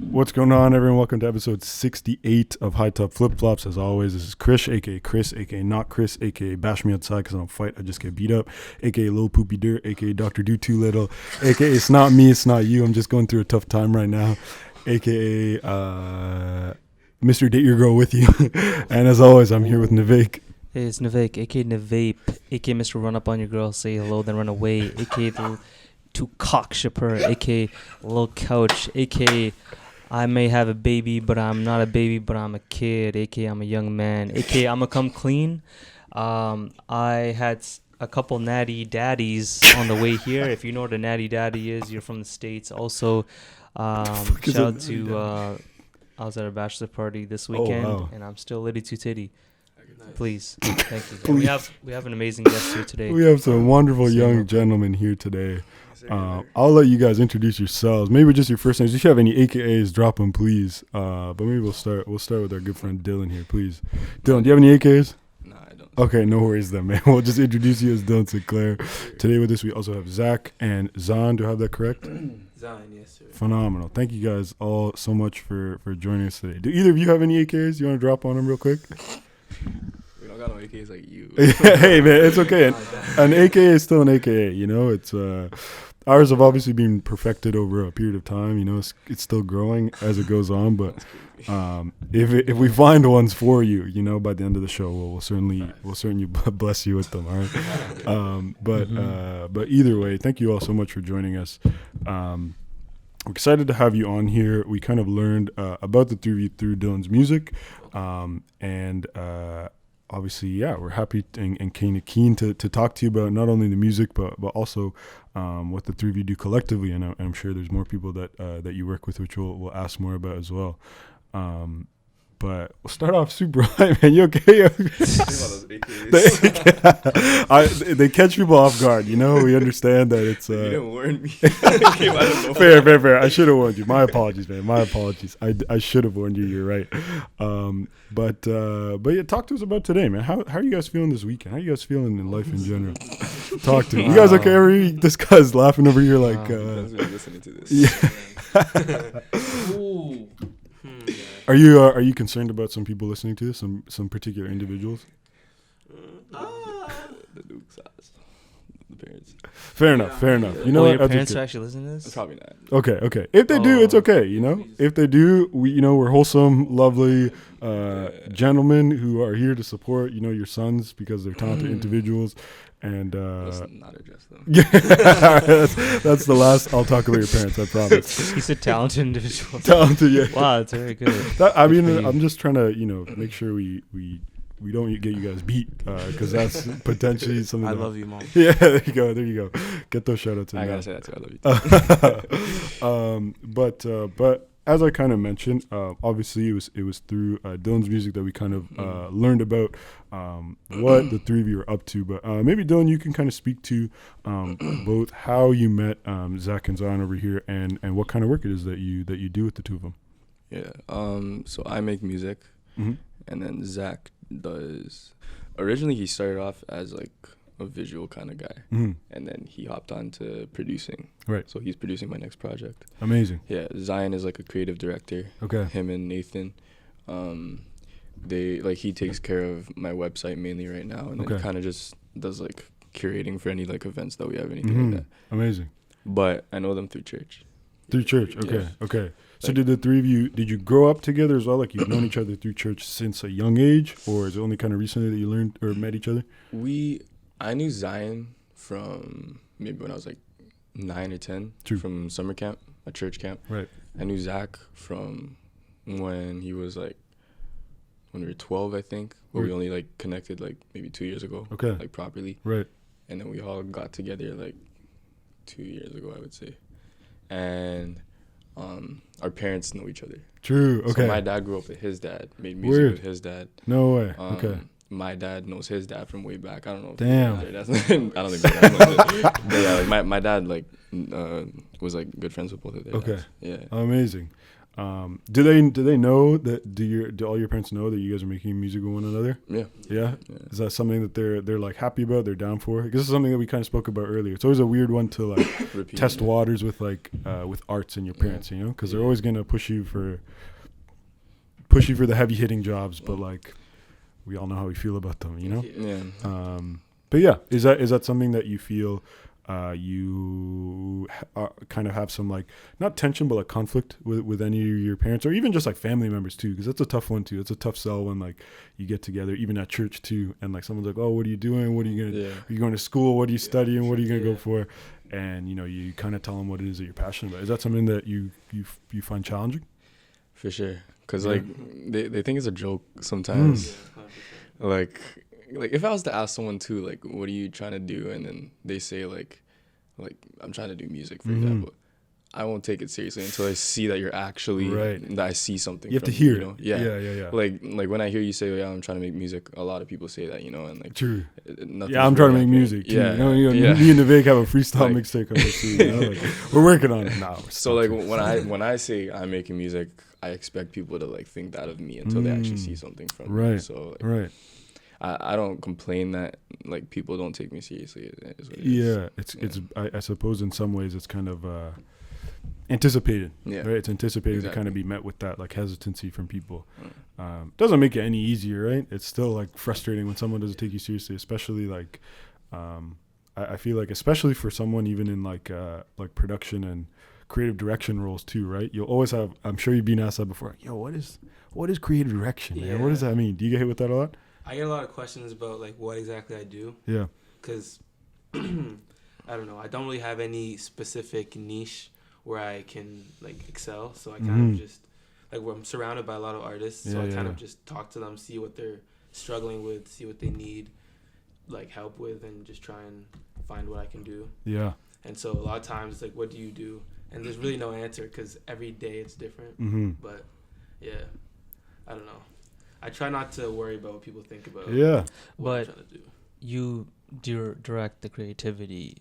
What's going on, everyone? Welcome to episode 68 of High Top Flip Flops. As always, this is Chris, aka Chris, aka Not Chris, aka Bash Me Outside because I don't fight, I just get beat up, aka Lil Poopy Dirt, aka Dr. Do Too Little, aka It's Not Me, It's Not You, I'm just going through a tough time right now, aka Mr. Date Your Girl With You. And as always, I'm here with Navek. Hey, it's Navek, aka Navape, aka Mr. Run Up On Your Girl, Say Hello, Then Run Away, aka the Two Cock Shipper, aka Lil Couch, aka I may have a baby, but I'm not a baby, but I'm a kid, aka I'm a young man, aka I'm a come clean. I had a couple natty daddies on the way here. If you know what a natty daddy is, you're from the States. Also, shout out to, I was at a bachelor party this weekend, and I'm still litty to titty. Please, thank you. Please. We have an amazing guest here today. We have some wonderful young gentlemen here today. I'll let you guys introduce yourselves. Maybe just your first names. If you have any AKAs, drop them, please. But maybe we'll start with our good friend Dylan here, please. Dylan, do you have any AKAs? No, I don't. Okay, no worries then, man. We'll just introduce you as Dylan Sinclair. Today with us, we also have Zach and Zahn. Do I have that correct? Zahn, yes, sir. Phenomenal. Thank you guys all so much for joining us today. Do either of you have any AKAs? You want to drop on them real quick? We don't got no AKAs like you. Hey, man, it's okay. An AKA is still an AKA, you know? It's ours have obviously been perfected over a period of time, you know. It's still growing as it goes on, but if we find ones for you, you know, by the end of the show, we'll certainly bless you with them, all right? But either way, thank you all so much for joining us. We're excited to have you on here. We kind of learned about the three of you through Dylan's music, and obviously, yeah, we're happy and kind of keen to talk to you about not only the music, but also what the three of you do collectively. And I'm sure there's more people that you work with, which we'll ask more about as well. But we'll start off super high, man. You okay? They catch people off guard, you know? We understand that it's... You didn't warn me. Fair. I should have warned you. My apologies, man. My apologies. I should have warned you. You're right. But yeah, talk to us about today, man. How are you guys feeling this weekend? How are you guys feeling in life in general? Talk to me. You guys okay? This guy's laughing over here like... listening to this. Yeah. Ooh. Are you concerned about some people listening to this? Some particular individuals? The Duke's house. The parents. Fair enough. You know, your parents are actually listening to this? Probably not. Okay. If they do, it's okay. You know, if they do, we're wholesome, lovely gentlemen who are here to support, your sons because they're talented individuals. And let's not address them. Yeah, that's the last I'll talk about your parents. I promise. He's a talented individual. Talented, yeah. Wow, that's very good. I'm just trying to, make sure we don't get you guys beat because that's potentially something. I love you, Mom. Yeah, there you go. Get those shout outs in. I gotta say that too. I love you. But as I kind of mentioned, obviously it was through Dylan's music that we kind of learned about what the three of you are up to. But maybe Dylan, you can kind of speak to both how you met Zach and Zion over here, and what kind of work it is that you do with the two of them. Yeah. So I make music, and then Zach does. Originally, he started off as like a visual kind of guy, and then he hopped on to producing. Right. So he's producing my next project. Amazing. Yeah. Zion is like a creative director. Okay. Him and Nathan. He takes care of my website mainly right now, and then kind of just does like curating for any like events that we have, anything like that. Amazing. But I know them through church. Through church, okay, Yeah. Okay. So did the three of you, did you grow up together as well? Like you've known each other through church since a young age, or is it only kind of recently that you learned or met each other? I knew Zion from maybe when I was like 9 or 10. True. From summer camp, a church camp. Right. I knew Zach from when he was like, when we were 12, I think, but we only like connected like maybe 2 years ago. Okay. Like properly. Right. and then we all got together like 2 years ago, I would say, and our parents know each other. True. Okay. So my dad grew up with his dad, made music with his dad. No way. Okay. My dad knows his dad from way back. I don't know. If Damn. I don't think that. But yeah, like my dad like was like good friends with both of their dads. Yeah. Amazing. Do they know that? Do all your parents know that you guys are making music with one another? Yeah. Is that something that they're like happy about? They're down for? Because this is something that we kind of spoke about earlier. It's always a weird one to like test waters with like with arts and your parents, you know, because they're always gonna push you for the heavy hitting jobs, but like we all know how we feel about them, you know. Yeah. But yeah, is that something that you feel? You kind of have some like not tension but like conflict with any of your parents or even just like family members too, because that's a tough one too. It's a tough sell when like you get together even at church too, and like someone's like, oh, what are you doing, what are you gonna are you going to school, what are you studying, what are you gonna go for, and you know, you kind of tell them what it is that you're passionate about. Is that something that you find challenging? For sure, because like they think it's a joke sometimes. Like if I was to ask someone too, like, what are you trying to do? And then they say like I'm trying to do music, for example. I won't take it seriously until I see that you're actually, that I see something. You have to hear it. Yeah. Like when I hear you say, I'm trying to make music, a lot of people say that, you know, and like. True. Yeah, I'm trying to make music too. Yeah. Me and Navik have a freestyle mixtape coming soon. You know? Like, we're working on it now. So like when I say I'm making music, I expect people to like think that of me until they actually see something from me. So like, I don't complain that like people don't take me seriously. I suppose in some ways it's kind of anticipated. Right? It's anticipated to kind of be met with that like hesitancy from people. Doesn't make it any easier, right? It's still like frustrating when someone doesn't take you seriously, especially like I feel like especially for someone even in like production and creative direction roles too, right? You'll always have, I'm sure you've been asked that before, yo, what is creative direction, man? What does that mean? Do you get hit with that a lot? I get a lot of questions about like what exactly I do. Yeah. Because I don't know. I don't really have any specific niche where I can like excel. So I kind of just like I'm surrounded by a lot of artists. So I kind of just talk to them, see what they're struggling with, see what they need like help with, and just try and find what I can do. Yeah. And so a lot of times it's like, what do you do? And there's really no answer because every day it's different. But yeah, I don't know. I try not to worry about what people think about what I'm trying to do. You direct the creativity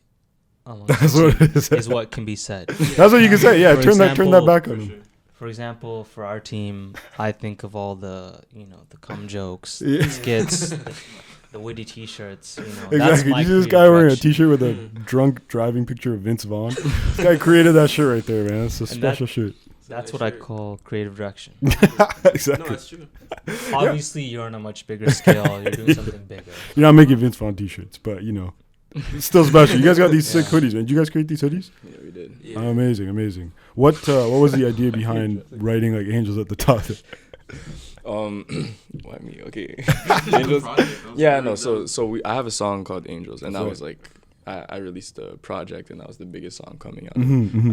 that's what it is what can be said. That's what you can say. Yeah, turn that back on him. For example, for our team, I think of all the the cum jokes, the skits, the witty T-shirts. Exactly. That's you see this guy wearing a T-shirt with a drunk driving picture of Vince Vaughn. This guy created that shirt right there, man. It's a special shirt. That's what I call creative direction. Exactly. No, that's true. Obviously, you're on a much bigger scale. You're doing something bigger. You're not making Vince Vaughn T-shirts, but it's still special. You guys got these sick hoodies, man. Did you guys create these hoodies? Yeah, we did. Yeah. Amazing. What was the idea behind writing like Angels at the top? Why me? Okay. Angels. Yeah, no. So I have a song called Angels, and that was like I released a project, and that was the biggest song coming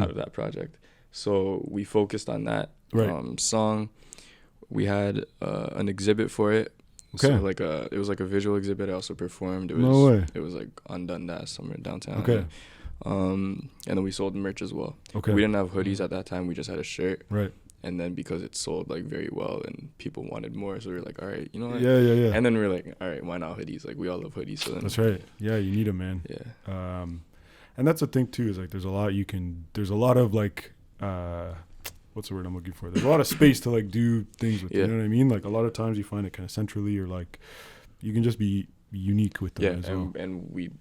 out of that project. So we focused on that song. We had an exhibit for it. Okay. So it was like a visual exhibit. I also performed. It was like on Dundas somewhere downtown. Okay. And then we sold merch as well. Okay. We didn't have hoodies at that time. We just had a shirt. Right. And then because it sold like very well and people wanted more, so we were like, all right, you know what? Yeah. And then we were like, all right, why not hoodies? Like we all love hoodies. So then that's right. Yeah, you need them, man. Yeah. And that's the thing too, is like there's a lot of like what's the word I'm looking for? There's a lot of space to like do things with. You know what I mean? Like a lot of times you find it kind of centrally, or like you can just be unique with them as well. And we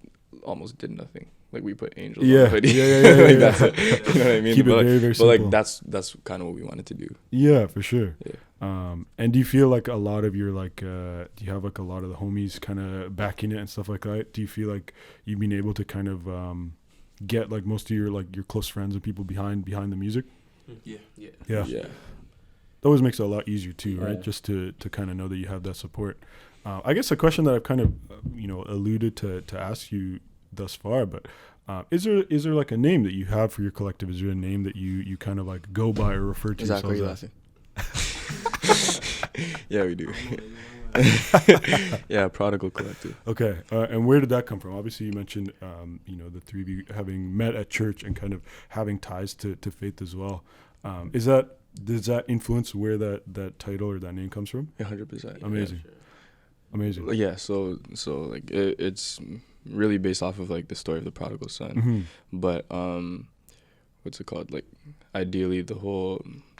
almost did nothing. Like we put Angels on the hoodie. Like that's it. You know what I mean? Keep it very, very simple. But like that's kind of what we wanted to do. Yeah, for sure. Yeah. And do you feel like a lot of your like do you have like a lot of the homies kind of backing it and stuff like that? Do you feel like you've been able to kind of get like most of your like your close friends and people behind the music? Yeah. That always makes it a lot easier too, right? Just to kind of know that you have that support. I guess a question that I've kind of alluded to ask you thus far, but is there like a name that you have for your collective? Is there a name that you kind of like go by or refer to yourselves as? Yeah, we do. Yeah, Prodigal Collective. Okay, and where did that come from? Obviously, you mentioned, the three of you having met at church and kind of having ties to faith as well. Does that influence where that title or that name comes from? 100%. Amazing. Yeah, sure. Amazing. Yeah, so like it's really based off of like the story of the prodigal son. Mm-hmm. But what's it called? Like ideally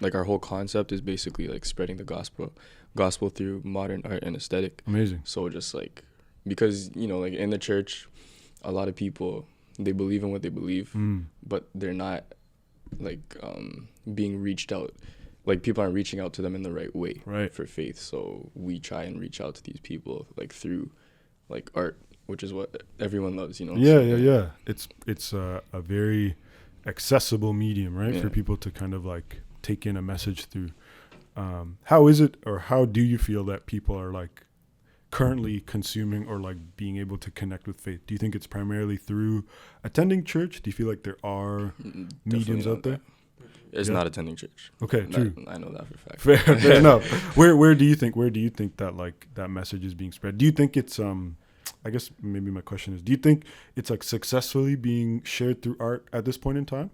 our whole concept is basically like spreading the gospel through modern art and aesthetic. Amazing. So just like, because like in the church, a lot of people, they believe in what they believe, but they're not like being reached out. Like people aren't reaching out to them in the right way for faith. So we try and reach out to these people like through like art, which is what everyone loves, Yeah. It's a very accessible medium, right? For people to kind of like take in a message through. How is it, or how do you feel that people are like currently consuming or like being able to connect with faith? Do you think it's primarily through attending church? Do you feel like there are mediums out there? It's not attending church. Okay, true. I know that for a fact. Fair enough. Where do you think that like that message is being spread? Do you think it's I guess maybe my question is, do you think it's like successfully being shared through art at this point in time?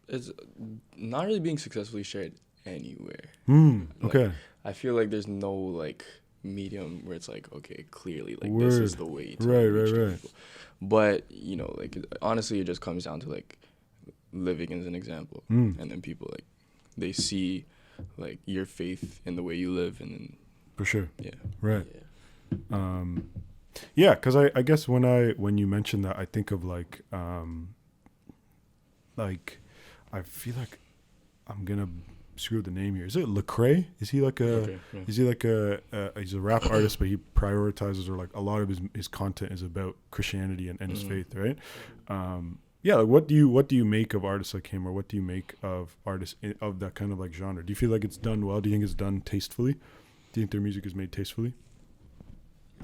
It's not really being successful shared anywhere. Okay. I feel like there's no like medium where it's like, okay, clearly like Word. this is the way to reach people. But like honestly, it just comes down to like living as an example, and then people like they see like your faith in the way you live, and then for sure. Yeah. Right. Yeah. Because I guess when you mention that, I think of like I feel like I'm gonna screw the name here. Is it Lecrae? Is he like Is he like he's a rap artist, but he prioritizes, or like a lot of his content is about Christianity and his faith, right? Like what do you make of artists like him, or what do you make of artists of that kind of like genre? Do you feel like it's done well? Do you think it's done tastefully? Do you think their music is made tastefully?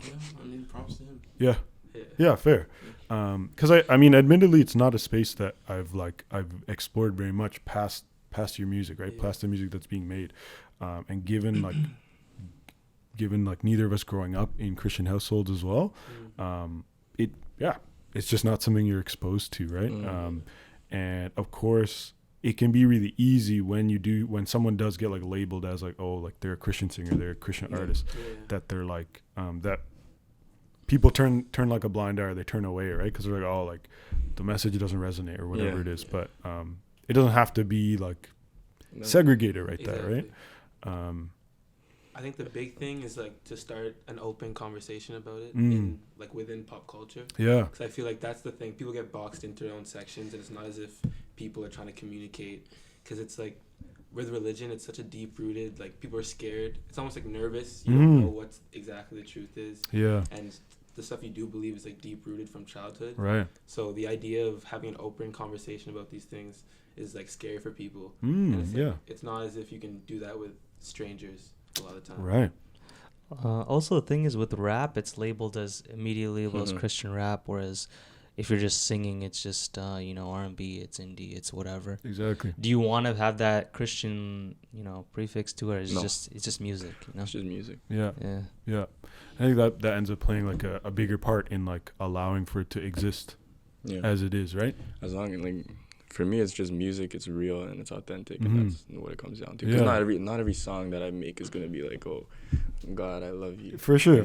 Yeah, I mean, props to him. Yeah, fair. Because I mean, admittedly, it's not a space that I've explored very much past your music, right? Past the music that's being made, and given like neither of us growing up in Christian households as well, it's just not something you're exposed to, right? And of course, it can be really easy when someone does get like labeled as like, oh, like they're a Christian singer, they're a Christian artist, that they're like that. People turn like a blind eye, or they turn away, right? Because they're like, oh, like the message doesn't resonate or whatever it is. But it doesn't have to be like segregated there, right? I think the big thing is like to start an open conversation about it in like within pop culture. Yeah. Because I feel like that's the thing. People get boxed into their own sections, and it's not as if people are trying to communicate. Because it's like with religion, it's such a deep rooted. Like people are scared. It's almost like nervous. You don't know what exactly the truth is. Yeah. And the stuff you do believe is like deep rooted from childhood. Right. So the idea of having an open conversation about these things is like scary for people. And it's like, it's not as if you can do that with strangers a lot of the time. Right. Also, the thing is with rap, it's immediately labeled as Christian rap, whereas if you're just singing, it's just R&B, it's indie, it's whatever. Exactly. Do you want to have that Christian prefix to it, or it's just music? It's just music. Yeah. I think that ends up playing like a bigger part in like allowing for it to exist as it is, right? As long as like, for me, it's just music. It's real and it's authentic, and that's what it comes down to. Because not every song that I make is gonna be like, oh, God, I love you. For sure.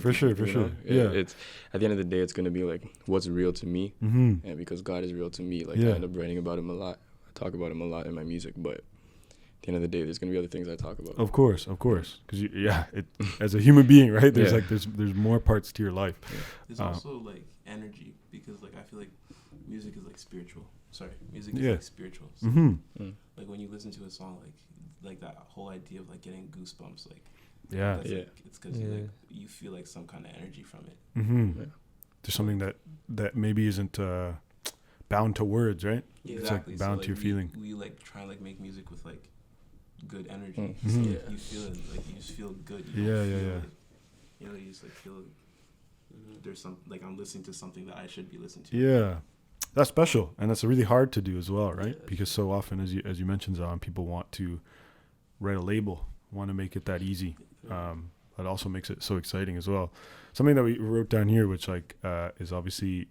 Yeah. It's at the end of the day, it's gonna be like what's real to me, and because God is real to me, like I end up writing about him a lot. I talk about him a lot in my music, but at the end of the day, there's gonna be other things I talk about. Of course, because as a human being, right? There's there's more parts to your life. Yeah. There's also like energy, because like I feel like music is like spiritual. Music is like spiritual. So, like when you listen to a song, like that whole idea of like getting goosebumps, like like, it's because you feel like some kind of energy from it. There's something that maybe isn't bound to words, right? Yeah, it's exactly. like bound to your feeling. We like try and like make music with like good energy. So like, you feel it, like you just feel good. You just like feel there's some like I'm listening to something that I should be listening to. Yeah. That's special, and that's really hard to do as well, right? Because so often, as you mentioned, Zan, people want to write a label, want to make it that easy. that also makes it so exciting as well. Something that we wrote down here, which like is obviously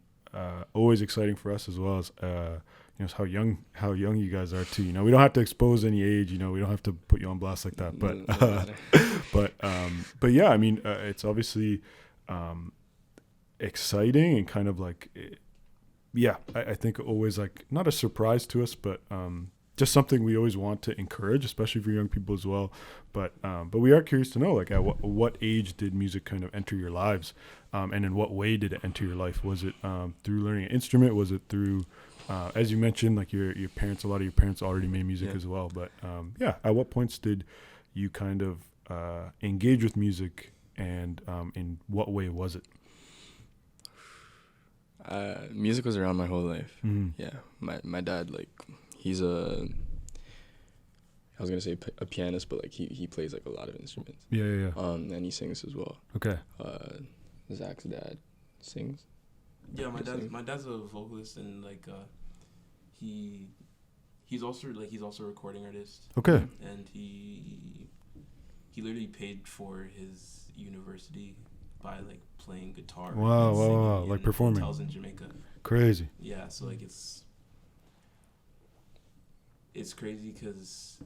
always exciting for us as well as is how young you guys are too. We don't have to expose any age. We don't have to put you on blast like that. But yeah, I mean, it's obviously exciting and kind of like, I think always like not a surprise to us, but just something we always want to encourage, especially for young people as well. But we are curious to know, like, at what age did music kind of enter your lives, and in what way did it enter your life? Was it through learning an instrument? Was it through, as you mentioned, like your parents? A lot of your parents already made music as well. But at what points did you kind of engage with music, and in what way was it? Music was around my whole life. Yeah, my dad, like, he's I was gonna say a pianist, but like he plays like a lot of instruments. Yeah. And he sings as well. Okay. Zach's dad sings. Yeah, my dad's a vocalist, and like he's also a recording artist. Okay. And he literally paid for his university by like playing guitar. Wow, like performing. Hotels in Jamaica. Crazy. Yeah, so like it's crazy because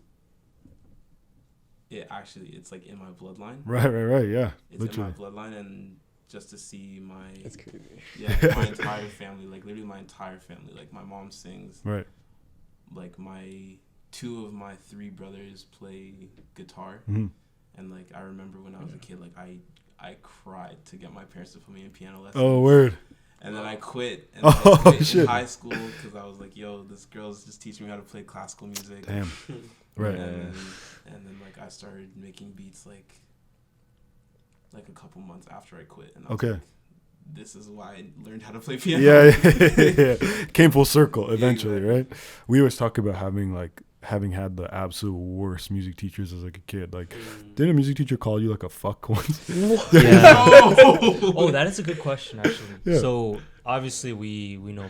it's like in my bloodline. Right, yeah. It's literally in my bloodline, and just to see it's crazy. Yeah, my entire family, like literally my entire family, like my mom sings. Right. Like two of my three brothers play guitar. Mm-hmm. And like I remember when I was a kid, like I cried to get my parents to put me in piano lessons. Oh, word. And then I quit. And then I quit in high school because I was like, yo, this girl's just teaching me how to play classical music. Damn. Right. And then like I started making beats like a couple months after I quit. And I was like, this is why I learned how to play piano. Yeah. Came full circle eventually, exactly. Right? We always talk about having had the absolute worst music teachers as like a kid. Like, didn't a music teacher call you like a fuck once? Yeah. Oh, that is a good question, actually. Yeah. So obviously we know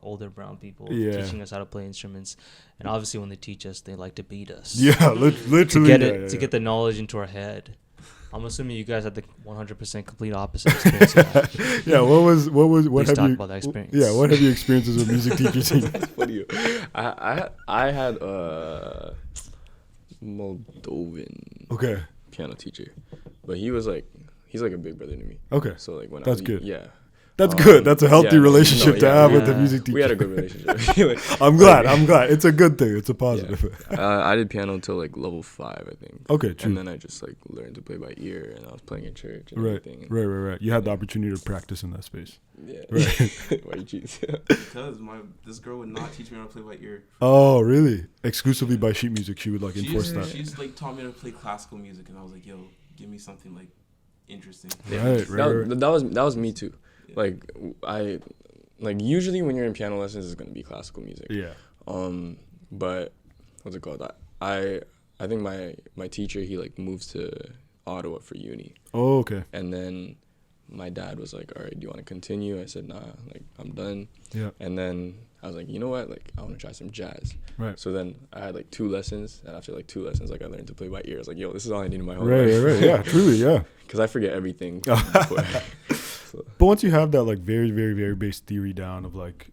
older brown people teaching us how to play instruments, and obviously when they teach us, they like to beat us. Yeah, literally to get the knowledge into our head. I'm assuming you guys had the 100% complete opposite experience. Yeah, what have you? About that experience. Yeah, what have you experiences with music teachers? That's funny. I had a Moldovan piano teacher, but he's like a big brother to me. Okay, so like when that's good. Yeah. That's good. That's a healthy relationship to have with the music teacher. We had a good relationship. I'm glad. It's a good thing. It's a positive. Yeah. I did piano until like level 5, I think. Okay, true. And then I just like learned to play by ear, and I was playing in church and everything. Right. You had the opportunity to practice in that space. Yeah. Right. Why you cheat? Because this girl would not teach me how to play by ear. Oh, really? Exclusively by sheet music, she would like enforce that. She just like taught me how to play classical music, and I was like, yo, give me something like interesting. Right. That was me too. Like usually when you're in piano lessons, it's gonna be classical music. Yeah. But what's it called? I think my teacher, he like moved to Ottawa for uni. Oh, okay. And then my dad was like, all right, do you want to continue? I said, nah, like I'm done. Yeah. And then I was like, you know what? Like I want to try some jazz. Right. So then I had like 2 lessons, and after like 2 lessons, like I learned to play by ear. I was like, yo, this is all I need in my whole life. Right. Yeah, truly, yeah. Because I forget everything. But once you have that like very, very, very base theory down of like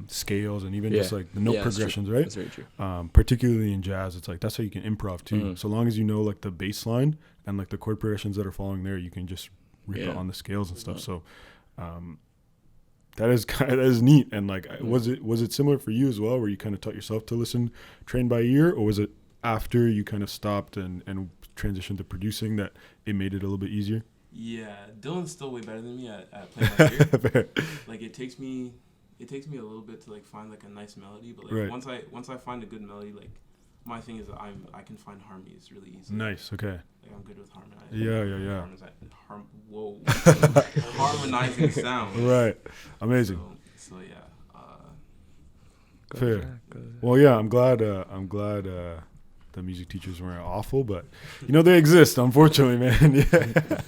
scales and even just like the note progressions, right? That's very true. Particularly in jazz, it's like that's how you can improv too. Mm-hmm. So long as you know like the bass line and like the chord progressions that are following there, you can just rip it on the scales and stuff. So that is neat. And like, was it similar for you as well, where you kind of taught yourself to listen, train by ear, or was it after you kind of stopped and transitioned to producing that it made it a little bit easier? Yeah, Dylan's still way better than me at playing by ear. Like it takes me a little bit to like find like a nice melody, but like once I find a good melody, like my thing is that I can find harmonies really easily. Nice, okay. Like I'm good with harmony. Yeah. Harmonizing sound. Right, amazing. So yeah. Fair. Well, yeah, I'm glad. The music teachers weren't awful, but they exist. Unfortunately, man. Yeah.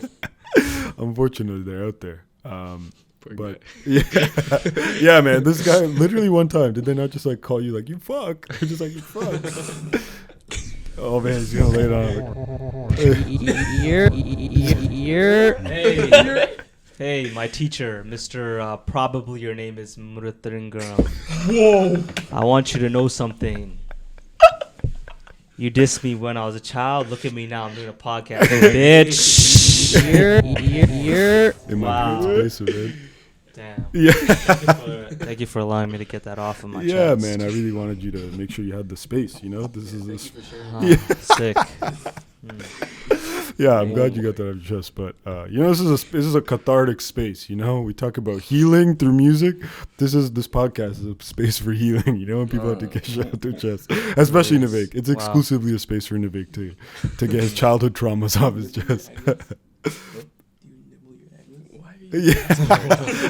Unfortunately, they're out there. But yeah, man. This guy literally one time, did they not just like call you like you fuck? Just like you fuck. Oh man, he's gonna lay it on. Hey, my teacher, Mr. Probably your name is Murutharingaram. Whoa! I want you to know something. You dissed me when I was a child. Look at me now. I'm doing a podcast. Bitch. Wow. Damn. Yeah. Thank you for allowing me to get that off of my chest. Yeah, man. I really wanted you to make sure you had the space. You know, this is this. Sick. Yeah, I'm glad you got that off your chest. But you know, this is a cathartic space. You know, we talk about healing through music. This podcast is a space for healing. You know, when people have to get shit out their chest, especially Navik. It's exclusively a space for Navik to get his childhood traumas off his chest. Yeah,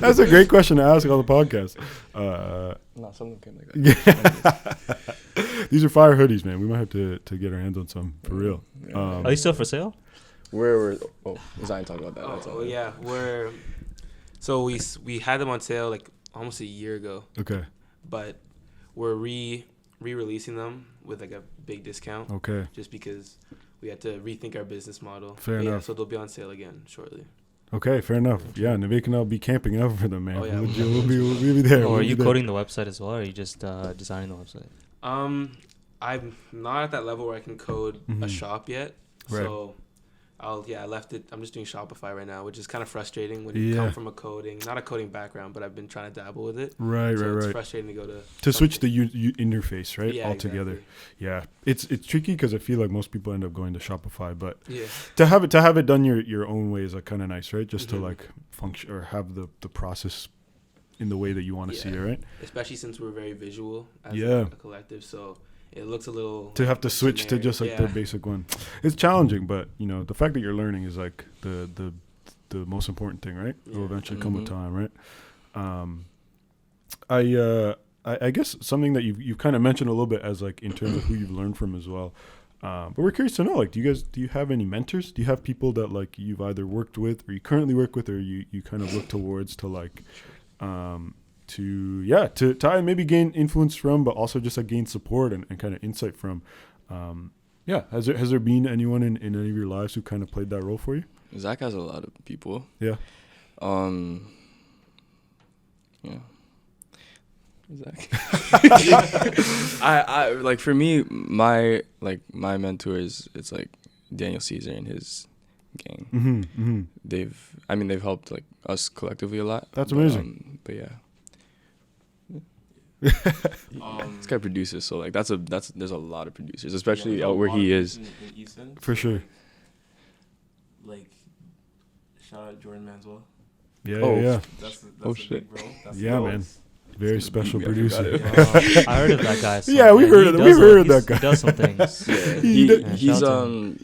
that's a great question to ask on the podcast. No, something came like that. These are fire hoodies, man. We might have to get our hands on some for real. Are they still for sale? We're Zion talk about that. Yeah, we had them on sale like almost a year ago. Okay. But we're re-releasing them with like a big discount. Okay. Just because we had to rethink our business model. Fair enough. Yeah, so they'll be on sale again shortly. Okay, fair enough. Yeah, Navik and I'll be camping out for them, man. Oh, yeah. We'll be there. Or are you coding the website as well, or are you just designing the website? I'm not at that level where I can code a shop yet. Right. So I left it. I'm just doing Shopify right now, which is kind of frustrating when you come from not a coding background, but I've been trying to dabble with it. Right. It's frustrating to go to switch the interface, right? Yeah, altogether. Exactly. Yeah, it's tricky because I feel like most people end up going to Shopify, but yeah, to have it done your own way is like kind of nice, right? Just to like function or have the process in the way that you want to see it, right? Especially since we're very visual as a collective, so it looks a little to have to switch generic. To just like the basic one. It's challenging, but you know the fact that you're learning is like the most important thing, right? It will eventually come with time, right? I guess something that you've kind of mentioned a little bit as like in terms of who you've learned from as well. But we're curious to know, like, do you have any mentors? Do you have people that like you've either worked with or you currently work with or you kind of look towards to like to maybe gain influence from, but also just like gain support and kind of insight from. Has there been anyone in any of your lives who kind of played that role for you? Zach has a lot of people. Yeah. Yeah. Zach. I like for me, my mentors, it's like Daniel Caesar and his gang. They've helped like us collectively a lot. That's amazing. But yeah. This guy produces, so like there's a lot of producers, especially out where he is. In East End. For sure. Like, shout out Jordan Manswell. Yeah. That's shit. Big bro. That's man. Very special producer. I heard of that guy. So yeah, we heard of that guy. He does some things.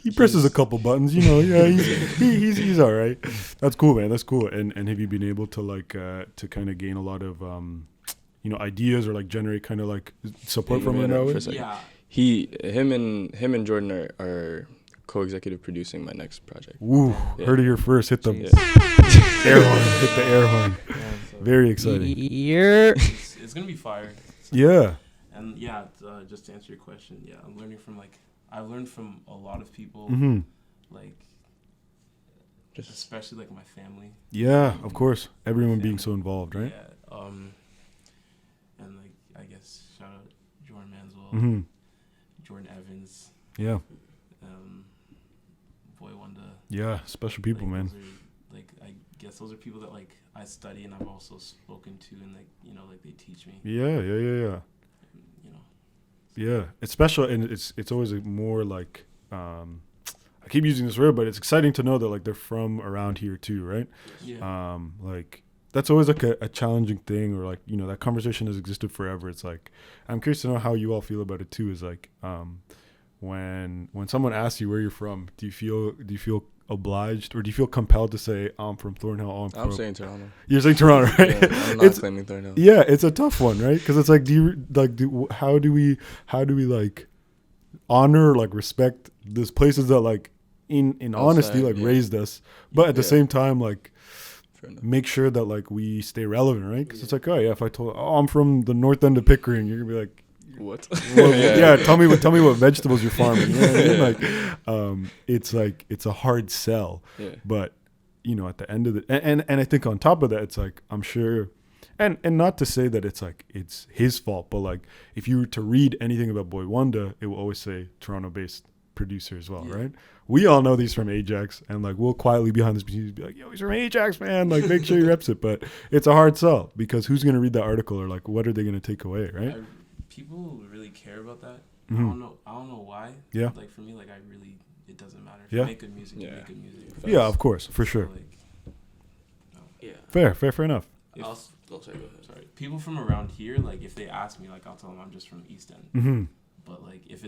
He presses a couple buttons, you know. Yeah, he's all right. That's cool, man. That's cool. And have you been able to like to kind of gain a lot of ideas or like generate kind of like support from him? Yeah. Him and Jordan are co-executive producing my next project. Ooh, heard it here first. Hit the air horn. Hit the air horn. Very exciting. It's gonna be fire. So. Yeah. And just to answer your question, I'm learning from I've learned from a lot of people, like just especially like my family. Yeah, of course. Everyone being so involved, right? Yeah. And like I guess shout out Jordan Manswell, Jordan Evans. Yeah. Boy Wanda. Yeah, special people, like, man. I guess those are people that like I study and I've also spoken to and like they teach me. Yeah. Yeah, it's special and it's always more like I keep using this word, but it's exciting to know that like they're from around here too, right? Yeah. Like that's always like a challenging thing, or like that conversation has existed forever. It's like I'm curious to know how you all feel about it too. Is like when someone asks you where you're from, do you feel obliged or do you feel compelled to say I'm from Thornhill? I'm saying Toronto. You're saying Toronto, right? Yeah, I'm not claiming Thornhill. Yeah, it's a tough one, right? Because it's like, how do we like honor or like respect these places that like in honesty like raised us, but at the same time like make sure that like we stay relevant, right? Because it's like, if I told I'm from the north end of Pickering, you're gonna be like, What? Well, yeah, tell me what vegetables you're farming. You know what I mean? Like, it's a hard sell. Yeah. But at the end of and I think on top of that, it's like, I'm sure, and not to say that it's like it's his fault, but like if you were to read anything about Boy Wonder, it will always say Toronto-based producer as well, right? We all know these from Ajax, and like we'll quietly behind this be like, yo, he's from Ajax, man. Like, make sure he reps it. But it's a hard sell because who's gonna read that article, or like what are they gonna take away, right? People really care about that. Mm-hmm. I don't know why. Yeah. Like for me, like it doesn't matter. If Yeah. you make good music, you make good music. Yeah, of course, for sure. So, like, Fair enough. Sorry. People from around here, like if they ask me, like I'll tell them I'm just from East End. Mm-hmm. But like if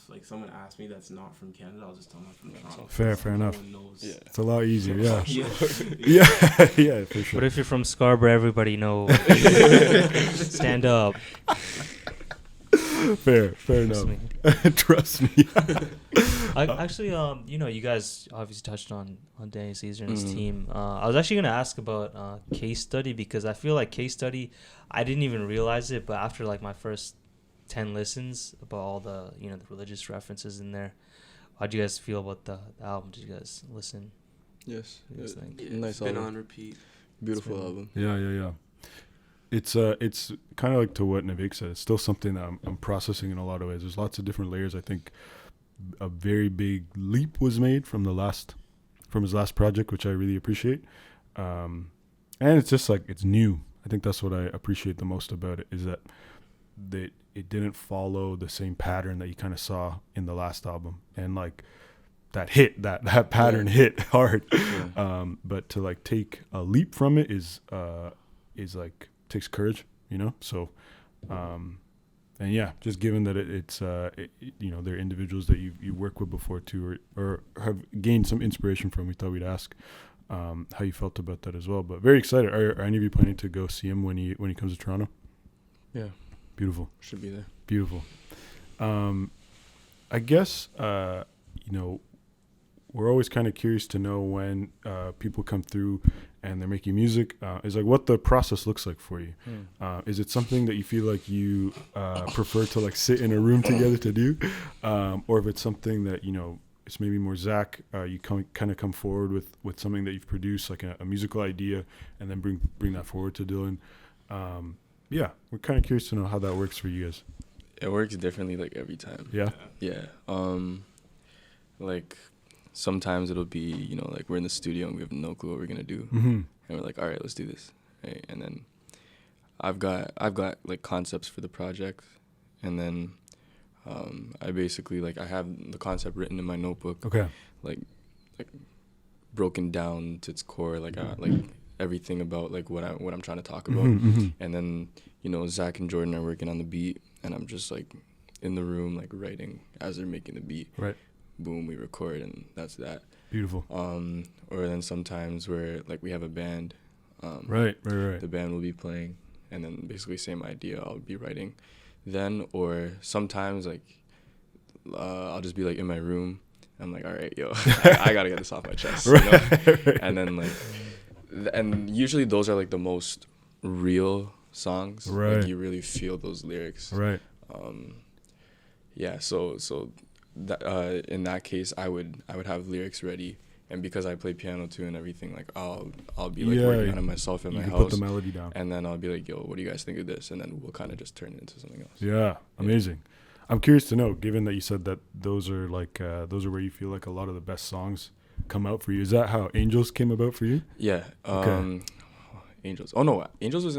like someone asks me that's not from Canada, I'll just tell them I'm from Toronto. Fair enough. Knows. Yeah. It's a lot easier. Yeah. Yeah. For sure. But if you're from Scarborough, everybody knows. Stand up. Fair enough. Trust me. Actually, you guys obviously touched on Danny Caesar and his team. I was actually gonna ask about Case Study, because I feel like Case Study, I didn't even realize it, but after like my first 10 listens about all the the religious references in there, how'd you guys feel about the album? Did you guys listen? Yes. Nice album. Been on repeat. Beautiful album. Yeah. It's kind of like to what Navik said. It's still something that I'm processing in a lot of ways. There's lots of different layers. I think a very big leap was made from his last project, which I really appreciate. And it's just like, it's new. I think that's what I appreciate the most about it, is that it didn't follow the same pattern that you kind of saw in the last album. And like that pattern hit hard. Yeah. But to like take a leap from it is like, takes courage, so and yeah, just given that it's they're individuals that you work with before too, or have gained some inspiration from, we thought we'd ask how you felt about that as well. But very excited. Are any of you planning to go see him when he comes to Toronto? Yeah. Beautiful. Should be there. Beautiful. I guess we're always kind of curious to know when people come through and they're making music, is like what the process looks like for you. Is it something that you feel like you prefer to like sit in a room together to do, or if it's something that it's maybe more Zach, you kind of come forward with something that you've produced, like a musical idea, and then bring that forward to Dylan. Yeah, we're kind of curious to know how that works for you guys. It works differently like every time. Yeah. Like sometimes it'll be, like we're in the studio and we have no clue what we're going to do. Mm-hmm. And we're like, all right, let's do this. Right? And then I've got like concepts for the project. And then I basically like, I have the concept written in my notebook. Okay. Like broken down to its core. Like, like everything about like what I'm trying to talk about. Mm-hmm. And then, Zach and Jordan are working on the beat. And I'm just like in the room, like writing as they're making the beat. Right. Boom, we record, and that's that. Beautiful. Or then sometimes where like we have a band. Right. The band will be playing, and then basically same idea. I'll be writing, then or sometimes like I'll just be like in my room. I'm like, all right, yo, I gotta get this off my chest. Right. And then like, and usually those are like the most real songs. Right. Like you really feel those lyrics. Right. Yeah. So. That, in that case, I would have lyrics ready, and because I play piano too and everything, like I'll be like working on it myself in my house. You put the melody down, and then I'll be like, "Yo, what do you guys think of this?" And then we'll kind of just turn it into something else. Yeah, amazing. I'm curious to know, given that you said that those are where you feel like a lot of the best songs come out for you. Is that how Angels came about for you? Yeah. Okay. Angels. Oh no, Angels was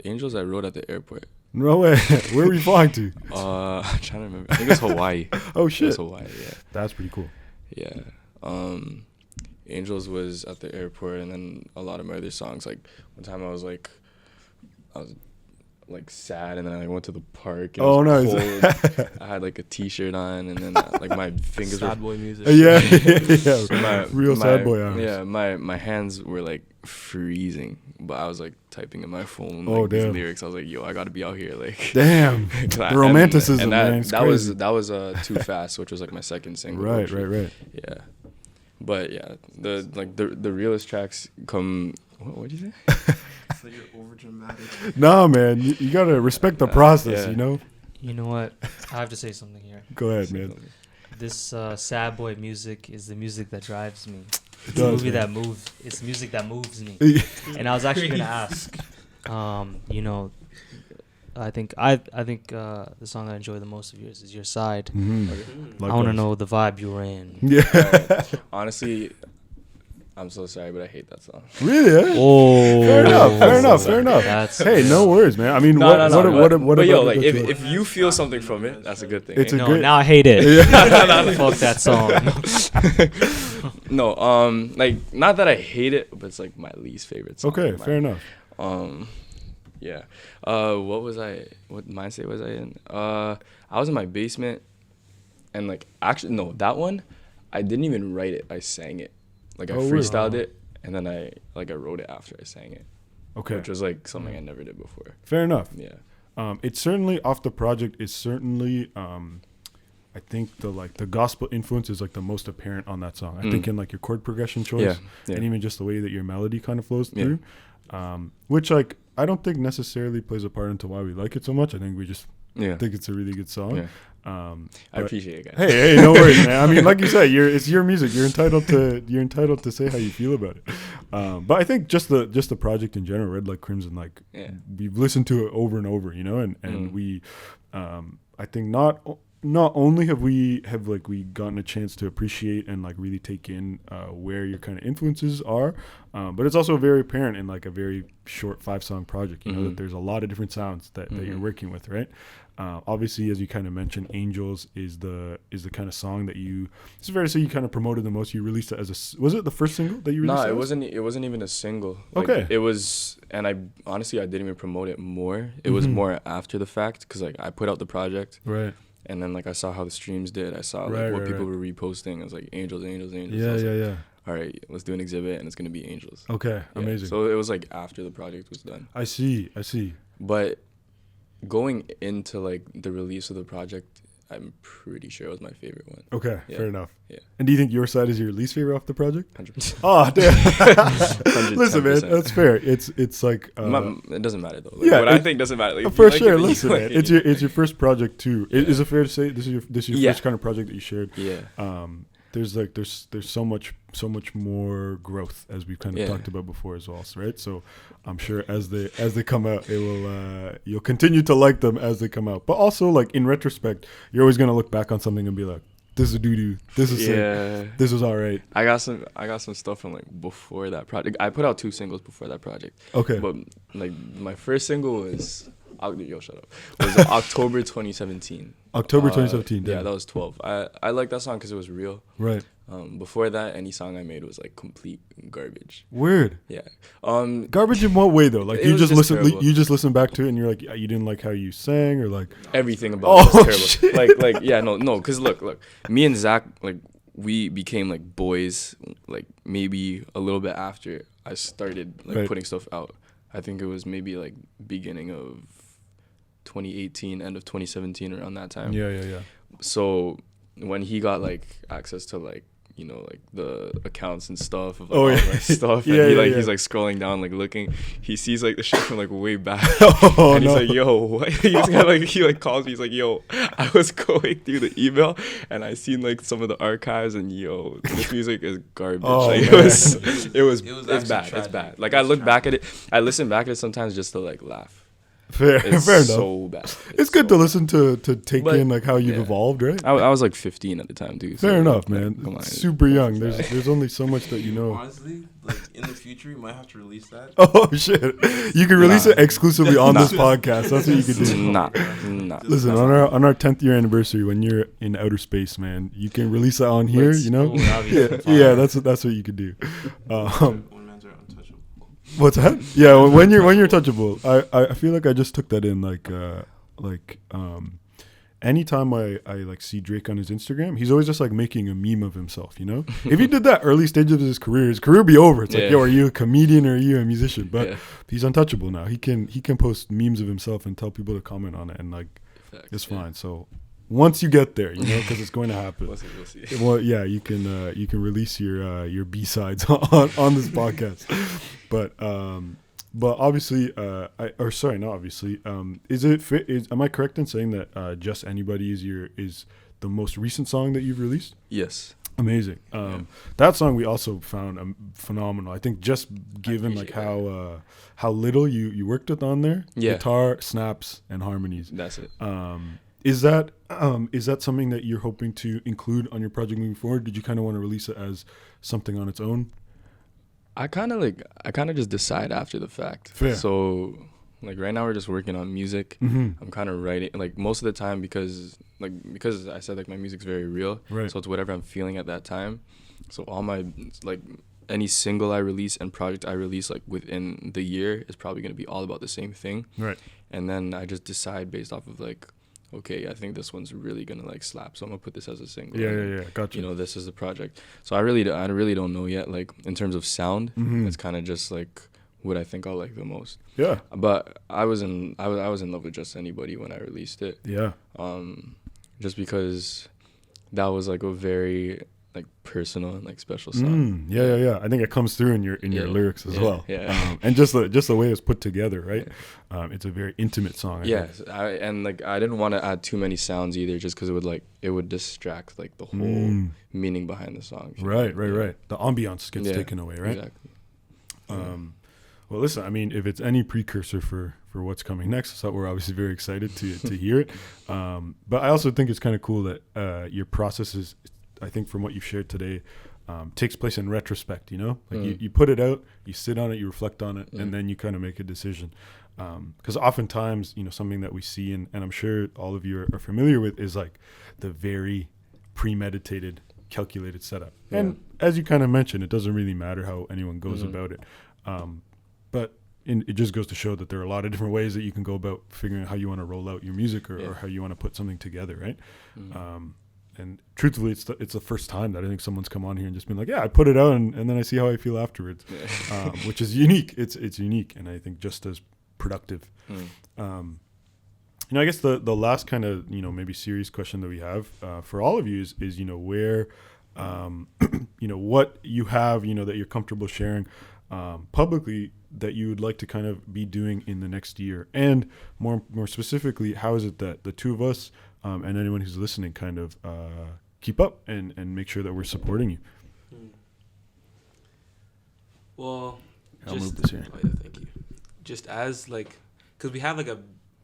Angels I wrote at the airport. No way. Where were you flying to? I'm trying to remember. I think it was Hawaii. Oh shit. It was Hawaii, yeah. That's pretty cool. Yeah. Angels was at the airport, and then a lot of my other songs. Like one time I was sad, and then I went to the park. And oh no! I had like a T-shirt on, and then like my fingers. Sad boy music. Yeah. Real sad boy hours. Yeah, my hands were like freezing, but I was like typing in my phone these lyrics. I was like, yo, I gotta be out here, like. Damn. The romanticism, man. That was Too Fast, which was like my second single. Right. Yeah, but yeah, the realest tracks come. What did you say? So you're over dramatic. Nah, man, you gotta respect the process, yeah. you know. You know what? I have to say something here. Go ahead, man. This sad boy music is the music that drives me. It's does, a movie man. that moves. It's music that moves me. And I was actually gonna ask, you know, I think the song I enjoy the most of yours is Your Side. Mm-hmm. I want to know the vibe you were in. Yeah. Honestly, I'm so sorry, but I hate that song. Really? Eh? Oh, Fair enough. That's Hey, no worries, man. I mean, No, what but about yo, it like that you if you feel something from it, that's a good thing. It's a no, great- now I hate it. Yeah. Fuck that song. No, like not that I hate it, but it's like my least favorite song. Okay, fair enough. Yeah. What mindset was I in? I was in my basement, and like actually no, that one, I didn't even write it. I sang it. Like I freestyled it, and then I wrote it after I sang it. Okay. Which was like something I never did before. Fair enough. Yeah. It's certainly off the project. Is certainly I think the gospel influence is like the most apparent on that song. I think in like your chord progression choice, and even just the way that your melody kind of flows through, which like I don't think necessarily plays a part into why we like it so much. I think we just think it's a really good song. Yeah. I appreciate it, guys. Hey, no worries, man. I mean, like you said, it's your music. You're entitled to say how you feel about it. But I think just the project in general, Red Like Crimson, like we've listened to it over and over, you know, and we, I think not only have we gotten a chance to appreciate and like really take in where your kind of influences are, but it's also very apparent in like a very short 5-song project, you know, that there's a lot of different sounds that you're working with, right? Obviously, as you kind of mentioned, Angels is the kind of song that it's fair to say you kind of promoted the most. You released it was it the first single that you released? No, it wasn't even a single. Like, okay. It was, and I didn't even promote it more. It was more after the fact, because like I put out the project. Right. And then like I saw how the streams did. I saw like what people were reposting. I was like, Angels. Yeah. All right, let's do an exhibit, and it's gonna be Angels. Okay, amazing. So it was like after the project was done. I see. But going into like the release of the project, I'm pretty sure it was my favorite one. Okay, fair enough. Yeah. And do you think Your Side is your least favorite off the project? 100%. Oh, damn. Listen, man, that's fair. It's like it doesn't matter though. Like, what I think doesn't matter. Like, for sure. Listen, man, it's your first project too. Is it fair to say this is your first kind of project that you shared? Yeah. There's so much more growth, as we've kind of talked about before as well, right? So I'm sure as they come out, it will you'll continue to like them as they come out. But also, like in retrospect, you're always gonna look back on something and be like, this is doo-doo, this is sick, this was all right. I got some stuff from like before that project. I put out 2 singles before that project. Okay. But like my first single was shut up. Was October 2017. October 2017. Yeah, that was 12. I like that song because it was real. Right. Before that, any song I made was like complete garbage. Weird. Yeah. Garbage in what way though? Like you just listen back to it and you're like, you didn't like how you sang, or like everything about it was terrible. No, because look, me and Zach, like we became like boys, like maybe a little bit after I started like putting stuff out. I think it was maybe like beginning of 2018, end of 2017, around that time. Yeah. So when he got like access to like, you know, like the accounts and stuff of like, all my stuff, and he's like scrolling down, like looking, he sees like the shit from like way back, and he's like, yo, what? He like calls me, he's like, yo, I was going through the email and I seen like some of the archives, and yo, this music is garbage. It's bad. It's bad. Like I look back at it, I listen back at it sometimes just to like laugh. Fair enough. So bad. It's good to listen to take in like how you've evolved, right? I was like 15 at the time, dude. Fair enough, like, man. Come on, super young. There's only so much that you know. Honestly, like in the future, you might have to release that. Oh shit! You can release it exclusively on this podcast. That's what you can do. Nah. Listen, on our 10th year anniversary, when you're in outer space, man, you can release it on here. You know? Yeah. That's what you could do. What's that? Yeah, when you're touchable. I feel like I just took that in anytime I like see Drake on his Instagram, he's always just like making a meme of himself, you know? If he did that early stages of his career would be over. It's like, yo, are you a comedian or are you a musician? But he's untouchable now. He can post memes of himself and tell people to comment on it, and like it's fine. So once you get there, you know, because it's going to happen. We'll see. Well, yeah, you can release your B-sides on this podcast. But But obviously, not obviously. Am I correct in saying that Just Anybody is the most recent song that you've released? Yes. Amazing. That song we also found phenomenal. I think just given like how little you worked with on there, guitar, snaps, and harmonies. That's it. Is that something that you're hoping to include on your project moving forward? Did you kind of want to release it as something on its own? I kind of just decide after the fact. Fair. So like right now we're just working on music. Mm-hmm. I'm kind of writing like most of the time because I said like my music's very real. Right. So it's whatever I'm feeling at that time. So all my like any single I release and project I release like within the year is probably going to be all about the same thing. Right. And then I just decide based off of like, okay, I think this one's really gonna like slap, so I'm gonna put this as a single. Yeah, gotcha. You know, this is the project. So I really don't know yet. Like in terms of sound, it's kind of just like what I think I'll like the most. Yeah. But I was in love with Just Anybody when I released it. Yeah. Just because that was like a very like personal and like special song. Yeah. I think it comes through in your lyrics as well. Yeah. And just the way it's put together, right? It's a very intimate song. I didn't want to add too many sounds either, just because it would distract like the whole meaning behind the song. Right. The ambiance gets taken away, right? Exactly. Well, listen, I mean, if it's any precursor for what's coming next, so we're obviously very excited to hear it. But I also think it's kind of cool that your process is, I think from what you've shared today, takes place in retrospect, you know? Like you put it out, you sit on it, you reflect on it, and then you kind of make a decision. Because oftentimes, you know, something that we see, and I'm sure all of you are familiar with, is like the very premeditated, calculated setup. Yeah. And as you kind of mentioned, it doesn't really matter how anyone goes about it. But it just goes to show that there are a lot of different ways that you can go about figuring out how you want to roll out your music or how you want to put something together, right? And truthfully, it's the first time that I think someone's come on here and just been like, yeah, I put it out and then I see how I feel afterwards, which is unique. It's unique, and I think just as productive. You know, I guess the last kind of, you know, maybe serious question that we have for all of you is you know, where, you know, what you have, you know, that you're comfortable sharing publicly that you would like to kind of be doing in the next year, and more specifically, how is it that the two of us and anyone who's listening kind of keep up and make sure that we're supporting you? Well, I'll move this here. Thank you. Just as like, because we have like a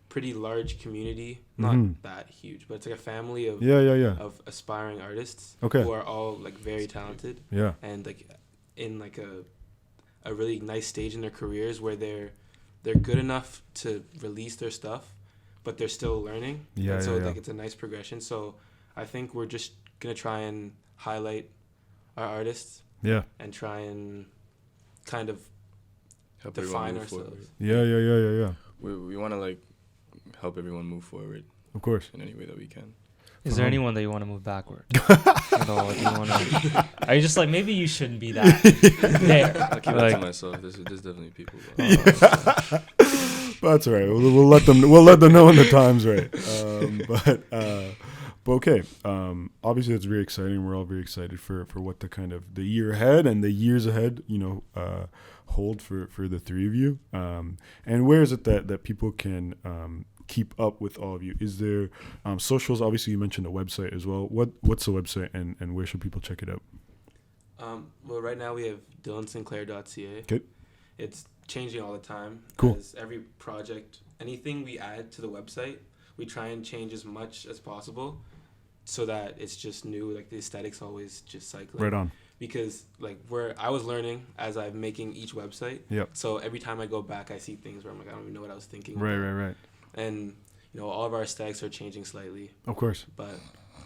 pretty large community, not that huge, but it's like a family of of aspiring artists who are all like very talented, and like in like a really nice stage in their careers where they're good enough to release their stuff, but they're still learning. Like it's a nice progression. So I think we're just gonna try and highlight our artists, and try and kind of help define ourselves. Yeah. We want to like help everyone move forward, of course, in any way that we can. Is there anyone that you want to move backward? Are you just like, maybe you shouldn't be that there? I'll keep that to myself. There's definitely people. But that's all right. We'll let them know when the time's right. But okay. Obviously, it's very exciting. We're all very excited for what the year ahead and the years ahead, you know, hold for the three of you. And where is it that people can keep up with all of you? Is there socials? Obviously, you mentioned a website as well. What's the website and where should people check it out? Well, right now we have DylanSinclair.ca. Okay. It's changing all the time. Cool. As every project, anything we add to the website, we try and change as much as possible so that it's just new. Like the aesthetic's always just cycling. Right on. Because like I was learning as I'm making each website. Yep. So every time I go back, I see things where I'm like, I don't even know what I was thinking. Right. And you know, all of our aesthetics are changing slightly. Of course.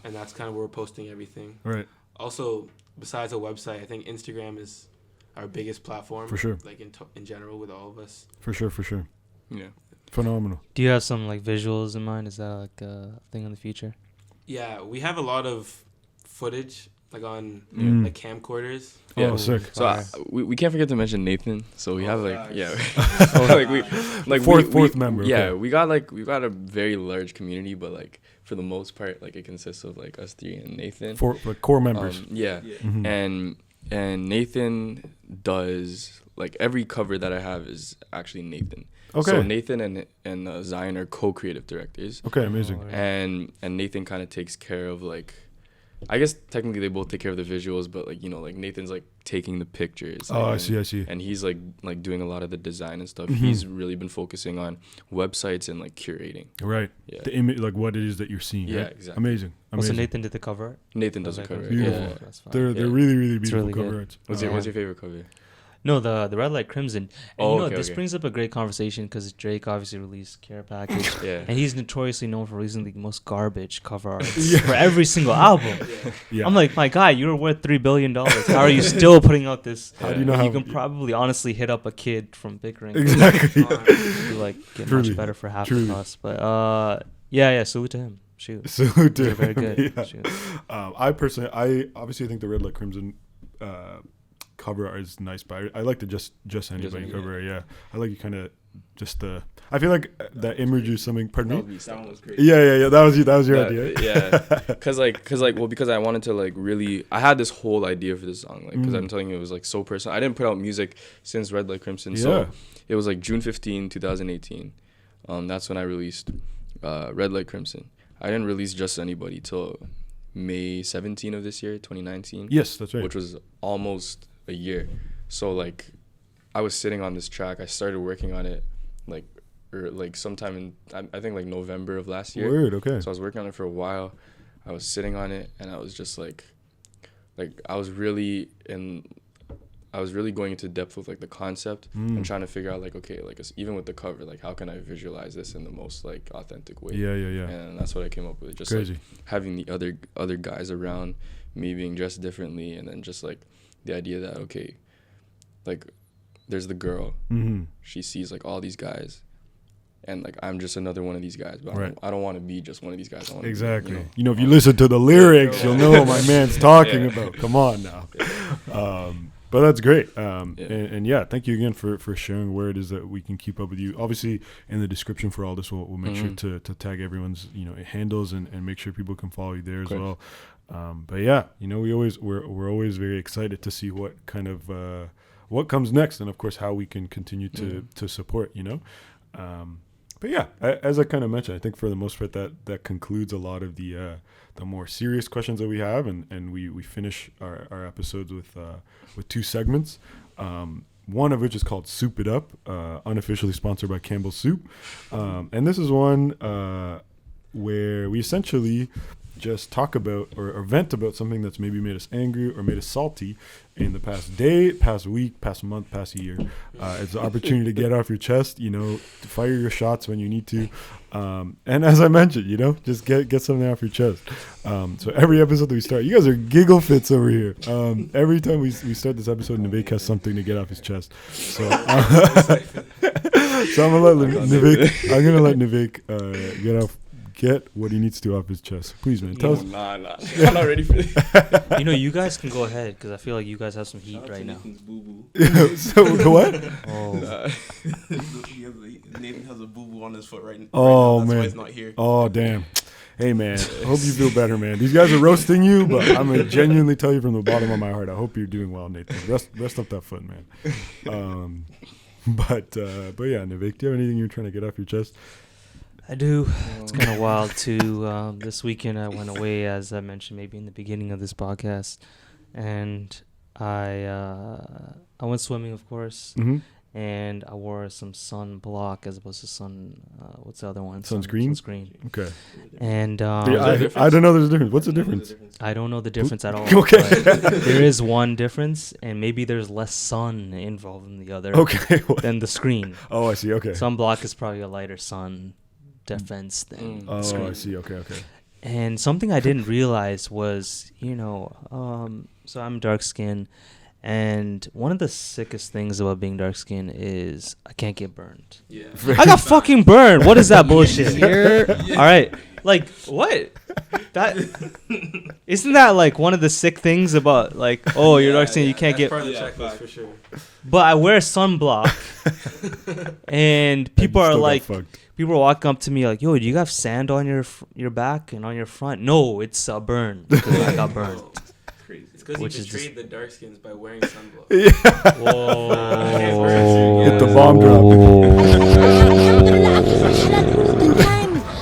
And that's kind of where we're posting everything. Right. Also, besides a website, I think Instagram is our biggest platform. For sure. Like in general with all of us. For sure. Yeah. Phenomenal. Do you have some like visuals in mind? Is that like a thing in the future? Yeah, we have a lot of footage like on like camcorders. Yeah, sick. So we can't forget to mention Nathan. So we have like fourth member. Yeah, okay. we got a very large community, but like for the most part, like it consists of like us three and Nathan. Four core members. And Nathan does like every cover that I have is actually Nathan. Okay. So Nathan and Zion are co-creative directors. Okay, amazing. And Nathan kind of takes care of like, I guess technically they both take care of the visuals, but like, you know, like Nathan's like taking the pictures. Oh, and, I see. And he's like doing a lot of the design and stuff. Mm-hmm. He's really been focusing on websites and like curating. Right. Yeah. The image, like what it is that you're seeing. Yeah, right? exactly. Amazing. Also, Nathan did the cover art. Nathan does the cover. Beautiful. Yeah. That's fine. They're really, really beautiful really cover good. arts. What's your favorite cover? No, the Red Light Crimson. And Oh, you know, okay, this okay. brings up a great conversation because Drake obviously released Care Package. Yeah. And he's notoriously known for releasing the most garbage cover arts Yeah. for every single album. Yeah. I'm like, my guy, you're worth $3 billion. How are you still putting out this? How do you know how You can probably honestly hit up a kid from Pickering. Exactly. To like get Truly. much better for half Truly. the cost. But yeah, salute to him. Shoot. Salute to They're very him. good. Yeah. Shoot. I obviously think the Red Light Crimson cover art is nice, but I like the just anybody Anybody. cover art. Yeah, I like you kind of just the. I feel like that image is something. Pardon me. That one was crazy. Yeah. That was your idea. Yeah, because I wanted to like really, I had this whole idea for this song, like because I'm telling you, it was like so personal. I didn't put out music since Red Light Crimson, so it was like June 15, 2018. That's when I released Red Light Crimson. I didn't release Just Anybody till May 17 of this year, 2019. Yes, that's right. Which was almost a year. So like, I was sitting on this track. I started working on it like sometime in I think like November of last year. Word. Okay. So I was working on it for a while. I was sitting on it, and I was just like I was really going into depth with like the concept and trying to figure out like, okay, like even with the cover, like how can I visualize this in the most like authentic way? Yeah. And that's what I came up with. Just Crazy. like having the other guys around, me being dressed differently, and then just like the idea that, okay, like there's the girl, she sees like all these guys, and like I'm just another one of these guys, but Right. I don't want to be just one of these guys. I want Exactly. to be, You know, if you listen to the lyrics, you'll know what my man's talking about. Come on now. But that's great. And yeah, thank you again for sharing where it is that we can keep up with you. Obviously, in the description for all this, we'll make sure to tag everyone's handles and make sure people can follow you there as well. But yeah, we're always very excited to see what kind of what comes next, and of course how we can continue to support. But yeah, as I kind of mentioned, I think for the most part that concludes a lot of the more serious questions that we have, and we finish our episodes with two segments. One of which is called Soup It Up, unofficially sponsored by Campbell's Soup, and this is one where we essentially just talk about or vent about something that's maybe made us angry or made us salty in the past day, past week, past month, past year. It's an opportunity to get off your chest, to fire your shots when you need to. And as I mentioned, just get something off your chest. So every episode that we start, you guys are giggle fits over here. Every time we start this episode, Nivek has something to get off his chest. So, so I'm gonna let Nivek get what he needs to off his chest. Please, man, tell us. Nah. I'm not ready for this. You guys can go ahead because I feel like you guys have some heat right now. So what? Oh, Nathan has a boo-boo on his foot right now. Oh, That's man. why he's not here. Oh, damn. Hey, man, I hope you feel better, man. These guys are roasting you, but I'm going to genuinely tell you from the bottom of my heart, I hope you're doing well, Nathan. Rest up that foot, man. But yeah, Nivek, do you have anything you're trying to get off your chest? I do. It's kind of wild too. This weekend I went away, as I mentioned maybe in the beginning of this podcast, and I went swimming, of course, and I wore some sunblock as opposed to what's the other one? Sunscreen? Sunscreen. Okay. And I don't know there's a difference. What's the difference? I don't know the difference at all. Okay. But there is one difference, and maybe there's less sun involved in the other than the screen. Oh, I see. Okay. Sunblock is probably a lighter sun defense than Oh, screen. I see. Okay. And something I didn't realize was, so I'm dark skinned, and one of the sickest things about being dark skinned is I can't get burned. Yeah. I got fucking burned. What is that bullshit? All right. Like, what? That isn't that like one of the sick things about like, oh, you're dark skinned, you can't get. Part of the checklist for sure. But I wear sunblock, and people are like, people are walking up to me like, yo, do you have sand on your back and on your front? No, it's a burn because I got burned. Crazy. It's because Which he is betrayed the dark skins by wearing sunblock. Yeah. Whoa. Hit the bomb drop.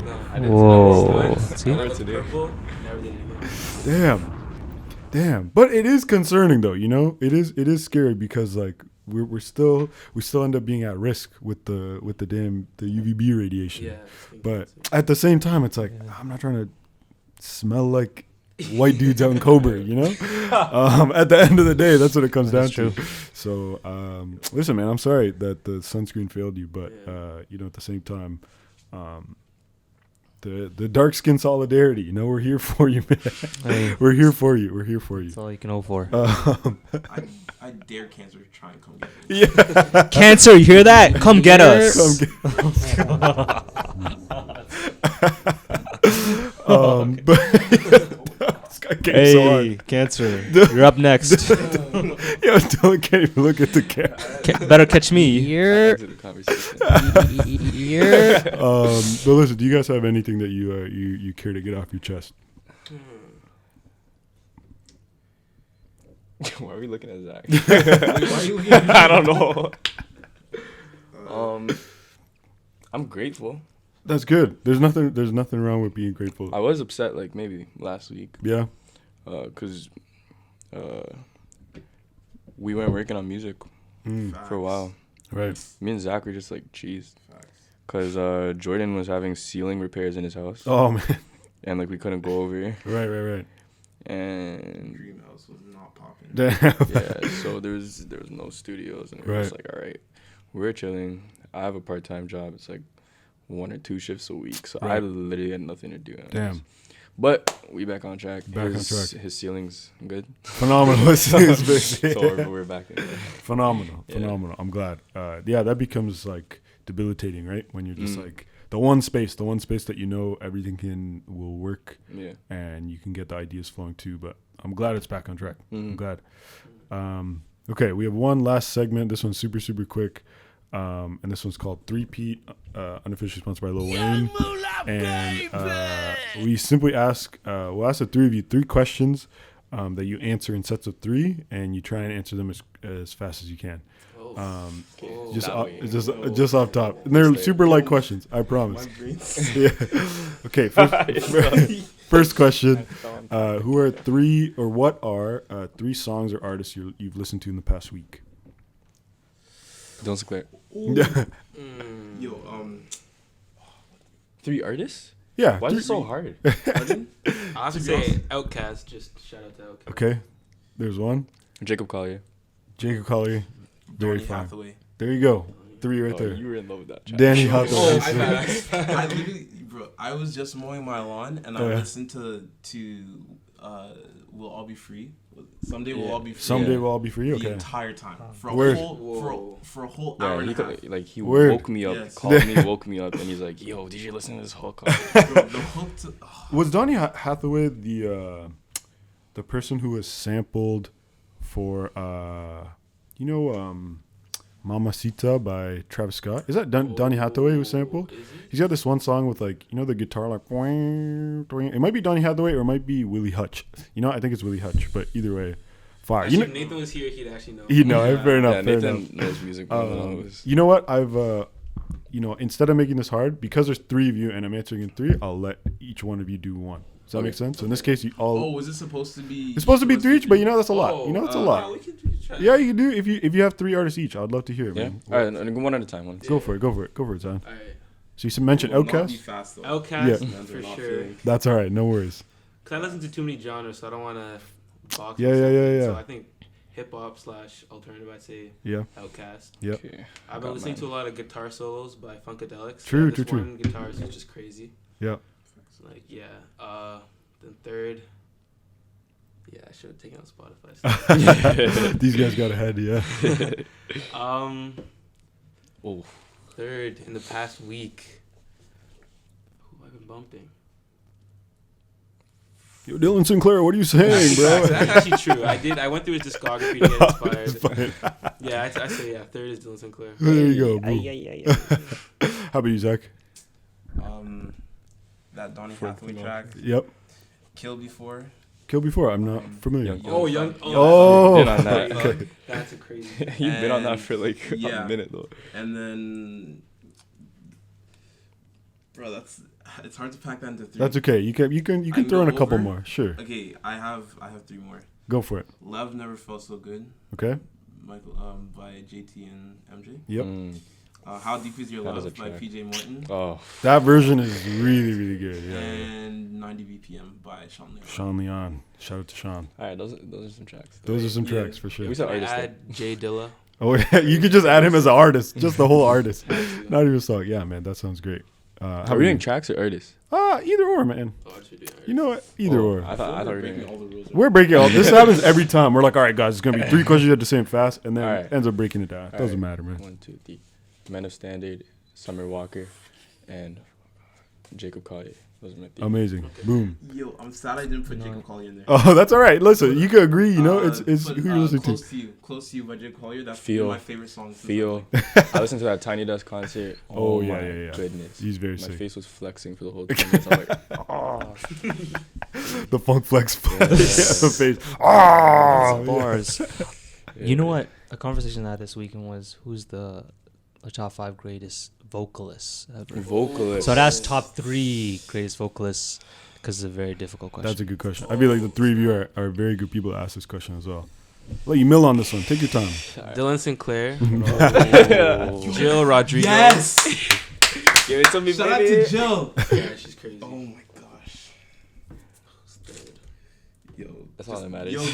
No, I didn't. Whoa. Once, See? I looked purple, never did it again. Damn. But it is concerning though, you know? It is scary because like we still end up being at risk with the UVB radiation. Yeah. But at the same time it's like I'm not trying to smell like white dudes out in Coburg, you know? At the end of the day, that's what it comes down to. So, listen, man, I'm sorry that the sunscreen failed you, but you know, at the same time, the dark skin solidarity, you know, we're here for you, man. Hey. We're here for you. We're here for you. That's all you can hope for. I dare Cancer to try and come get me. Yeah. Cancer, you hear that? Come get us. But this guy came so hard. Hey, Cancer, you're up next. Yo, Dylan can't even look at the camera. Better catch me. Into the conversation. But listen, do you guys have anything that you care to get off your chest? Why are we looking at Zach? Why are you looking at me? I don't know. I'm grateful. That's good. There's nothing wrong with being grateful. I was upset like maybe last week. Yeah. Cause we weren't working on music for a while. Right. Me and Zach were just like cheesed. Cause Jordan was having ceiling repairs in his house. Oh man. And like we couldn't go over. Right. Dream And House was not popping. Damn. yeah, so there was no studios, and we were just like, all right, we're chilling. I have a part-time job. It's like 1 or 2 shifts a week, so I literally had nothing to do. Damn. But we back on track. Back on track. His ceiling's good. Phenomenal. So we're back in there. Phenomenal. I'm glad. Yeah, that becomes like debilitating, right? When you're just like the one space that you know everything will work. Yeah. And you can get the ideas flowing too. But I'm glad it's back on track. I'm glad. Okay, we have one last segment. This one's super, super quick. And this one's called Three-Peat, unofficially sponsored by Lil Wayne. And we simply ask, we'll ask the three of you 3 questions that you answer in sets of 3, and you try and answer them as fast as you can. Just off top. And they're super light questions, I promise. Yeah. Okay, first question. Who are 3 or what are 3 songs or artists you've listened to in the past week? Don't Sinclair. Yo, 3 artists? Yeah. Why is it so hard? I have to say Outkast. Just shout out to Outkast. Okay. There's one. Jacob Collier. Very Donny fine. Hathaway. There you go. 3 right there. You were in love with that track. Danny Hathaway. Oh, I literally, bro, I was just mowing my lawn and I listened to We'll All Be Free. Someday We'll All Be Free. Someday We'll All Be Free. Okay. The entire time for a whole Yeah, hour and a half. he Word. woke me up, Yes. called me, woke me up, and he's like, "Yo, did you listen to this whole call?" Bro, the hook to, Was Donny Hathaway the person who was sampled for Mamacita by Travis Scott? Is that Donny Hathaway who sampled? He's got this one song with like, you know, the guitar like boing, boing. It might be Donny Hathaway or it might be Willie Hutch. You know, I think it's Willie Hutch, but either way, fire. Actually, You if Nathan was here, he'd actually know. He'd know. Fair enough. Yeah, Fair Nathan enough. knows music more than I was. You know what? I've instead of making this hard, because there's 3 of you and I'm answering in 3, I'll let each one of you do one. Does that make sense? So in this case, you all. Oh, was it supposed to be? It's supposed to be 3 each, but you know that's a lot. You know that's a lot. We can try. Yeah, you can do if you have 3 artists each. I'd love to hear it, Yeah. man. All right, and one at a time. Go for it, Zan. All right. So you mentioned Outkast. Outkast Yeah. for sure. That's all right, no worries. Because I listen to too many genres, so I don't want to box. Yeah. So I think hip hop / alternative, I'd say. Yeah. Outkast. Yep. Okay. I've been listening to a lot of guitar solos by Funkadelics. True. One guitar is just crazy. Yeah. So then third. Yeah, I should have taken out Spotify. These guys got ahead, yeah. Third in the past week. Who have I been bumping? Yo, Dylan Sinclair, what are you saying, bro? That's actually true. I went through his discography to get inspired. Yeah, I say third is Dylan Sinclair. There you go. Boom. How about you, Zach? That Donny Hathaway track. Yep. Kill Before. Kill Before? I'm not familiar. Young. Oh, You've been on that. Okay. That's a crazy. You've been on that for like a minute though. And then, bro, it's hard to pack that into 3. That's okay. You can throw in a couple more. Sure. Okay, I have 3 more. Go for it. Love Never Felt So Good. Okay. Michael, by JT and MJ. Yep. How Deep Is Your Love by PJ Morton. Oh, that version is really, really good. Yeah. And 90 BPM by Sean Leon. Sean Leon. Shout out to Sean. all right. Those are some tracks. Those are some tracks for sure. We said I artists. add Jay Dilla. Oh yeah, you could just add him as an artist, just the whole artist, not even a song. Yeah, man, that sounds great. Are we doing tracks or artists? Either or, man. Oh, I should do artists. You know what? Either or. I thought we were breaking doing all the rules. We're breaking all. This happens every time. We're like, all right, guys, it's gonna be 3 questions you have to say fast, and then Alright. ends up breaking it down. All Doesn't right. matter, man. 1, 2, 3. Men of Standard, Summer Walker, and Jacob Collier. Those are my 3. Amazing. Boom. Yo, I'm sad I didn't put No. Jacob Collier in there. Oh, that's all right. Listen, you can agree. You know, it's But, who you're listening to. Close to You by Jacob Collier. That's Feel. my favorite song. since Feel. I listened to that Tiny Desk concert. Oh, yeah, my yeah. goodness. He's very My sick. face was flexing for the whole 10 minutes. I was like, oh. The funk flex. Yeah. Yeah, the face. Ah, Bars. Yeah. You know what? A conversation I had this weekend was who's the top 5 greatest vocalists ever. Vocalist. So that's top 3 greatest vocalists because it's a very difficult question. That's a good question. I feel like the 3 of you are very good people to ask this question as well. Let you mill on this one. Take your time. Dylan Sinclair. Oh. Jill Rodriguez. Yes. Give it to me, Shout out baby. to Jill. Yeah, she's crazy. Oh my gosh. Yo. That's all that matters. Yo,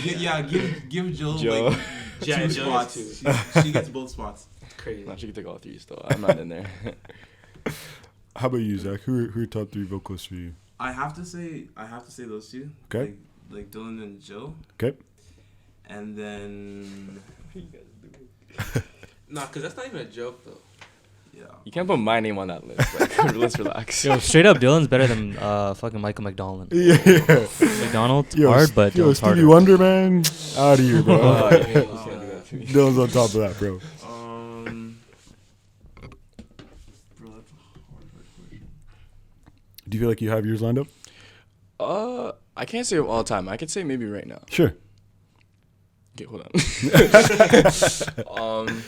give Jill, Jill. like Yeah, 2 Jill spots. is 2. She gets both spots. Crazy. No, she can take all 3 still. I'm not in there. How about you, Zach? Who are your top 3 vocalists for you? I have to say those 2. Okay. Like Dylan and Jill. Okay. And then Nah, because that's not even a joke, though. yeah. You can't put my name on that list. Like, let's relax. Yo, straight up, Dylan's better than fucking Michael McDonald. Yeah. McDonald's Yo, hard, but yo, Dylan's Stevie harder. Wonder, man, out of here, bro. Oh, you can't do that to me. Dylan's on top of that, bro. Bro, that's a hard question. Do you feel like you have yours lined up? I can't say all the time. I could say maybe right now. Sure. Okay, hold on.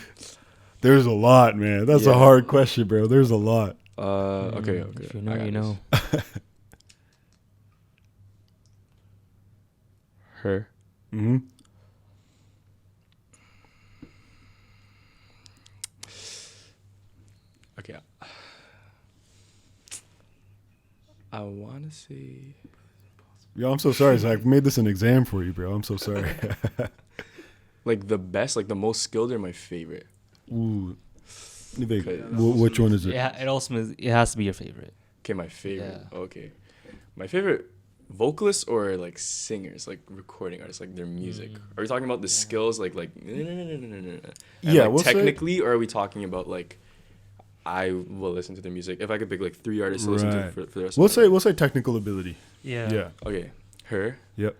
There's a lot, man. That's a Yeah. hard question, bro. There's a lot. Okay. If you I know, got you know. this. Her. Mm-hmm. Okay. I want to say. Yo, I'm so sorry, Zach. We made this an exam for you, bro. I'm so sorry. Like the best, like the most skilled or my favorite? Ooh. Let me think. Okay. Which one is it? Yeah, it has to be your favorite. Okay, my favorite. Yeah. Okay. My favorite vocalists or like singers, like recording artists, like their music. Are we talking about the skills, like and, Yeah, like, we'll say- technically, or are we talking about like I will listen to their music if I could pick like 3 artists to listen to Right. for the rest We'll of my life? say technical ability. Yeah. Okay, her. Yep.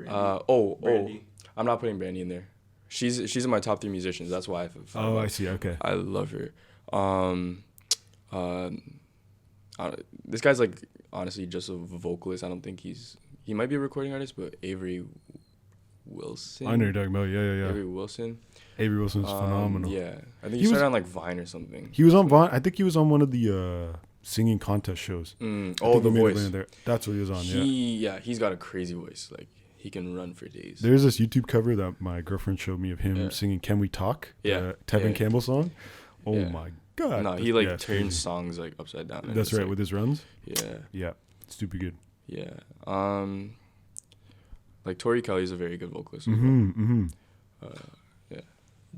Oh, Brandy. I'm not putting Brandy in there. She's in my top 3 musicians. That's why I Oh, I see. Okay. I love her. This guy's like honestly just a vocalist. I don't think he might be a recording artist, but Avery Wilson. I know you're talking about. Yeah. Avery Wilson. Avery Wilson's phenomenal. Yeah, I think He he started was- on like Vine or something. He was on Vine. I think he was on one of the singing contest shows. I Oh, think The he made it Voice. in there. That's what he was on. Yeah. He's got a crazy voice. Like he can run for days. There's this YouTube cover that my girlfriend showed me of him Yeah. singing "Can We Talk?" Yeah. the Tevin Yeah. Campbell song. Oh Yeah. my god! No, he like Yeah, it's turns crazy. songs like upside down. and That's it's, right, like- with his runs. Yeah, Yeah, stupid good. yeah. Like Tori Kelly's a very good vocalist. as well. Mm-hmm.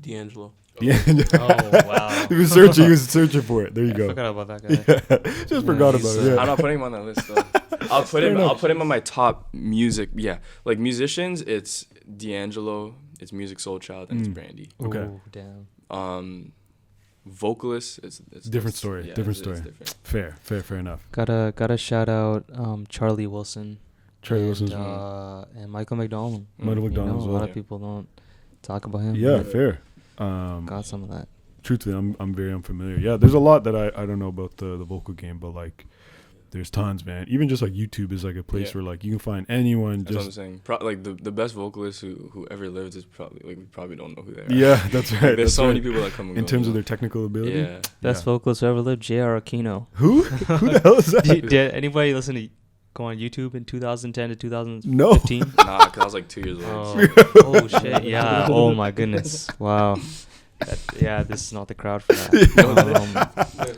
D'Angelo. Yeah. Oh wow. He was searching for it. There you I go. forgot about that guy. Just forgot about it. I'm Yeah. not putting him on that list though. I'll put him on my top music. Yeah, like musicians, it's D'Angelo, it's Music Soul Child, and it's Brandy. Okay. Ooh, damn. Vocalists, it's Different story, different it's story. different. Fair enough. Gotta shout out Charlie Wilson. Charlie Wilson's and Michael McDonald. Michael You McDonald know, as a lot well. of people don't talk about him. Yeah, but fair. got some of that. Truthfully, I'm very unfamiliar. Yeah, there's a lot that I don't know about the vocal game, but like there's tons, man. Even just like YouTube is like a place where like you can find anyone. That's what I'm saying. Like the best vocalists who ever lived is probably like we probably don't know who they are. Yeah, that's right. There's so many people that come and in go, terms of their technical ability. Yeah. Best vocalist who ever lived, J.R. Aquino. Who the hell is that? Did anybody listen to go on YouTube in 2010 to 2015? No. Nah, because I was like 2 years old. Oh shit! Yeah. Oh my goodness! Wow. This is not the crowd for that.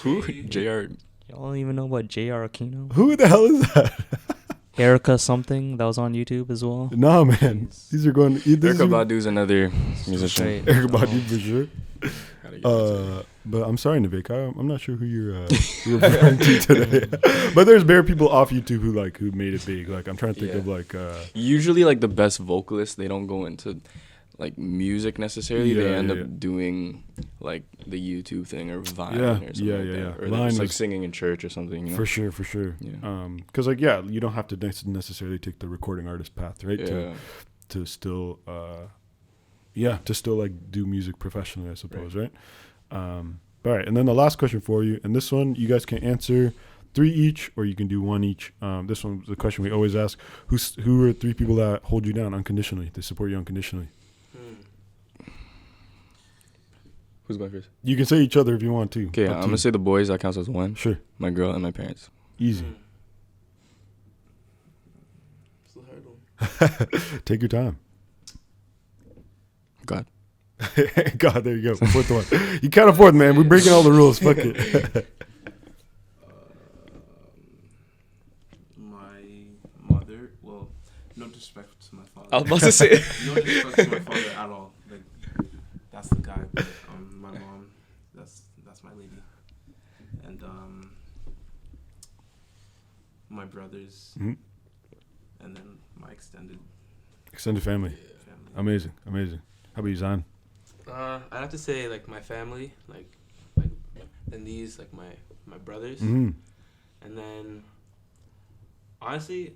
Who? JR. Y'all don't even know about J.R. Aquino? Who the hell is that? Erica something that was on YouTube as well. Nah, man. These are going. Erica Badu's another musician. Erica Badu for sure. But I'm sorry, Navik. I'm not sure who you're referring to today. But there's bare people off YouTube who made it big. Like I'm trying to think of like. Usually, like the best vocalists, they don't go into like music necessarily. They end up doing like the YouTube thing or Vine or something like that. Or they're just like singing in church or something. You know? For sure. Yeah. Because like you don't have to necessarily take the recording artist path, right? Yeah. To still to still like do music professionally, I suppose, right? All right, and then the last question for you, and this one you guys can answer 3 each, or you can do 1 each. This one's the question we always ask: Who are 3 people that hold you down unconditionally? They support you unconditionally. Who's going first? You can say each other if you want to. Okay, I'm gonna say the boys. That counts as 1. Sure. My girl and my parents. Easy. It's a hard one. Take your time. God. God, there you go. 4th one. You can't afford, man. We're breaking all the rules. Fuck it. My mother. Well, no disrespect to my father. I was about to say. No disrespect to my father at all. Like that's the guy. But, my mom. That's my lady. And my brothers. Mm-hmm. And then my extended family. Amazing. How about you, Zan? I'd have to say like my family, like and these like my brothers, Mm-hmm. and then honestly,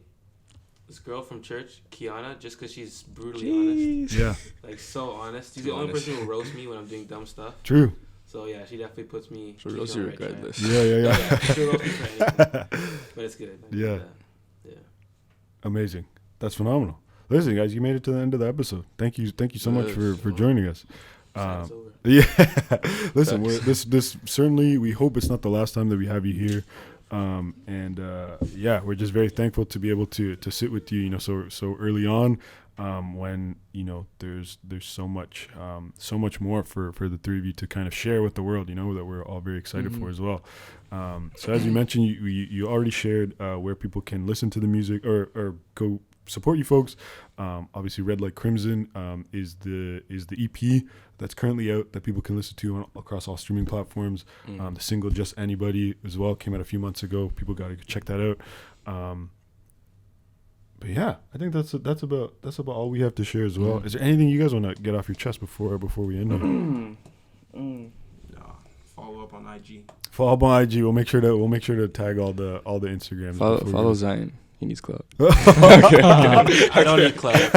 this girl from church, Kiana, just because she's brutally honest. Yeah. Like so honest. She's the only person who roasts me when I'm doing dumb stuff. True. So yeah, she definitely puts me. She'll roast you regardless. Yeah. She'll roast me for anything. But it's good. Yeah. Yeah. Amazing. That's phenomenal. Listen, guys, you made it to the end of the episode. Thank you so much for joining us. Yeah. Listen, this certainly, we hope it's not the last time that we have you here. We're just very thankful to be able to sit with you, so early on, when, there's so much more for the 3 of you to kind of share with the world, that we're all very excited for as well. So as you mentioned, you already shared where people can listen to the music or go support you folks. Obviously Red Like Crimson is the EP that's currently out that people can listen to across all streaming platforms. The single Just Anybody as well came out a few months ago. People got to check that out. But yeah, I think that's about all we have to share as well. Is there anything you guys want to get off your chest before we end it? Follow up on IG. Follow up on IG. We'll make sure to tag all the Instagrams. Follow Zion. He needs clout. I don't need clout.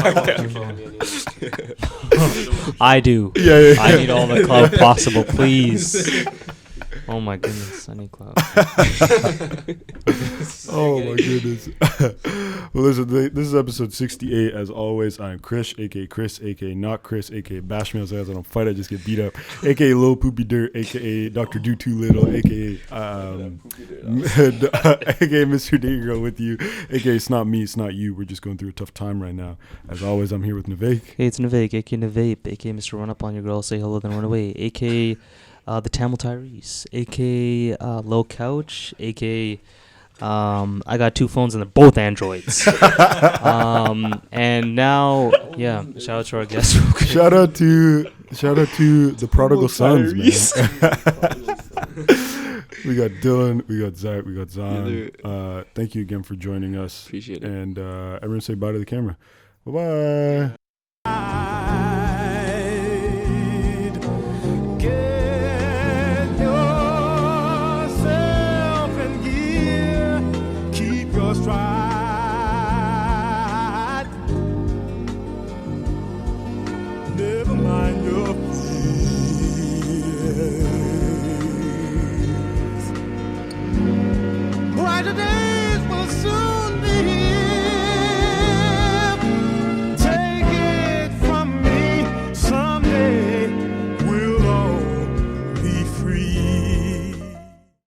I do. Yeah. I need all the clout possible, please. Oh my goodness, I need clout. Oh my goodness. Well, listen, this is episode 68. As always, I'm Krish, aka Chris, aka Not Chris, aka Bash Me outside. I don't fight, I just get beat up, aka Lil Poopy Dirt, aka Dr. Do Too Little, aka aka Mr. Day Girl with you, aka It's Not Me, It's Not You. We're just going through a tough time right now. As always, I'm here with Navik. Hey, it's Navik, aka Navape, aka Mr. Run Up on Your Girl, Say Hello Then Run Away, aka the Tamil Tyrese, aka Low Couch, aka I got 2 phones and they're both Androids. And now, shout out to our guest. Shout out to the Prodigal Sons, man. We got Dylan, we got Zach, we got Zan. Thank you again for joining us. Appreciate it. And everyone say bye to the camera. Bye-bye.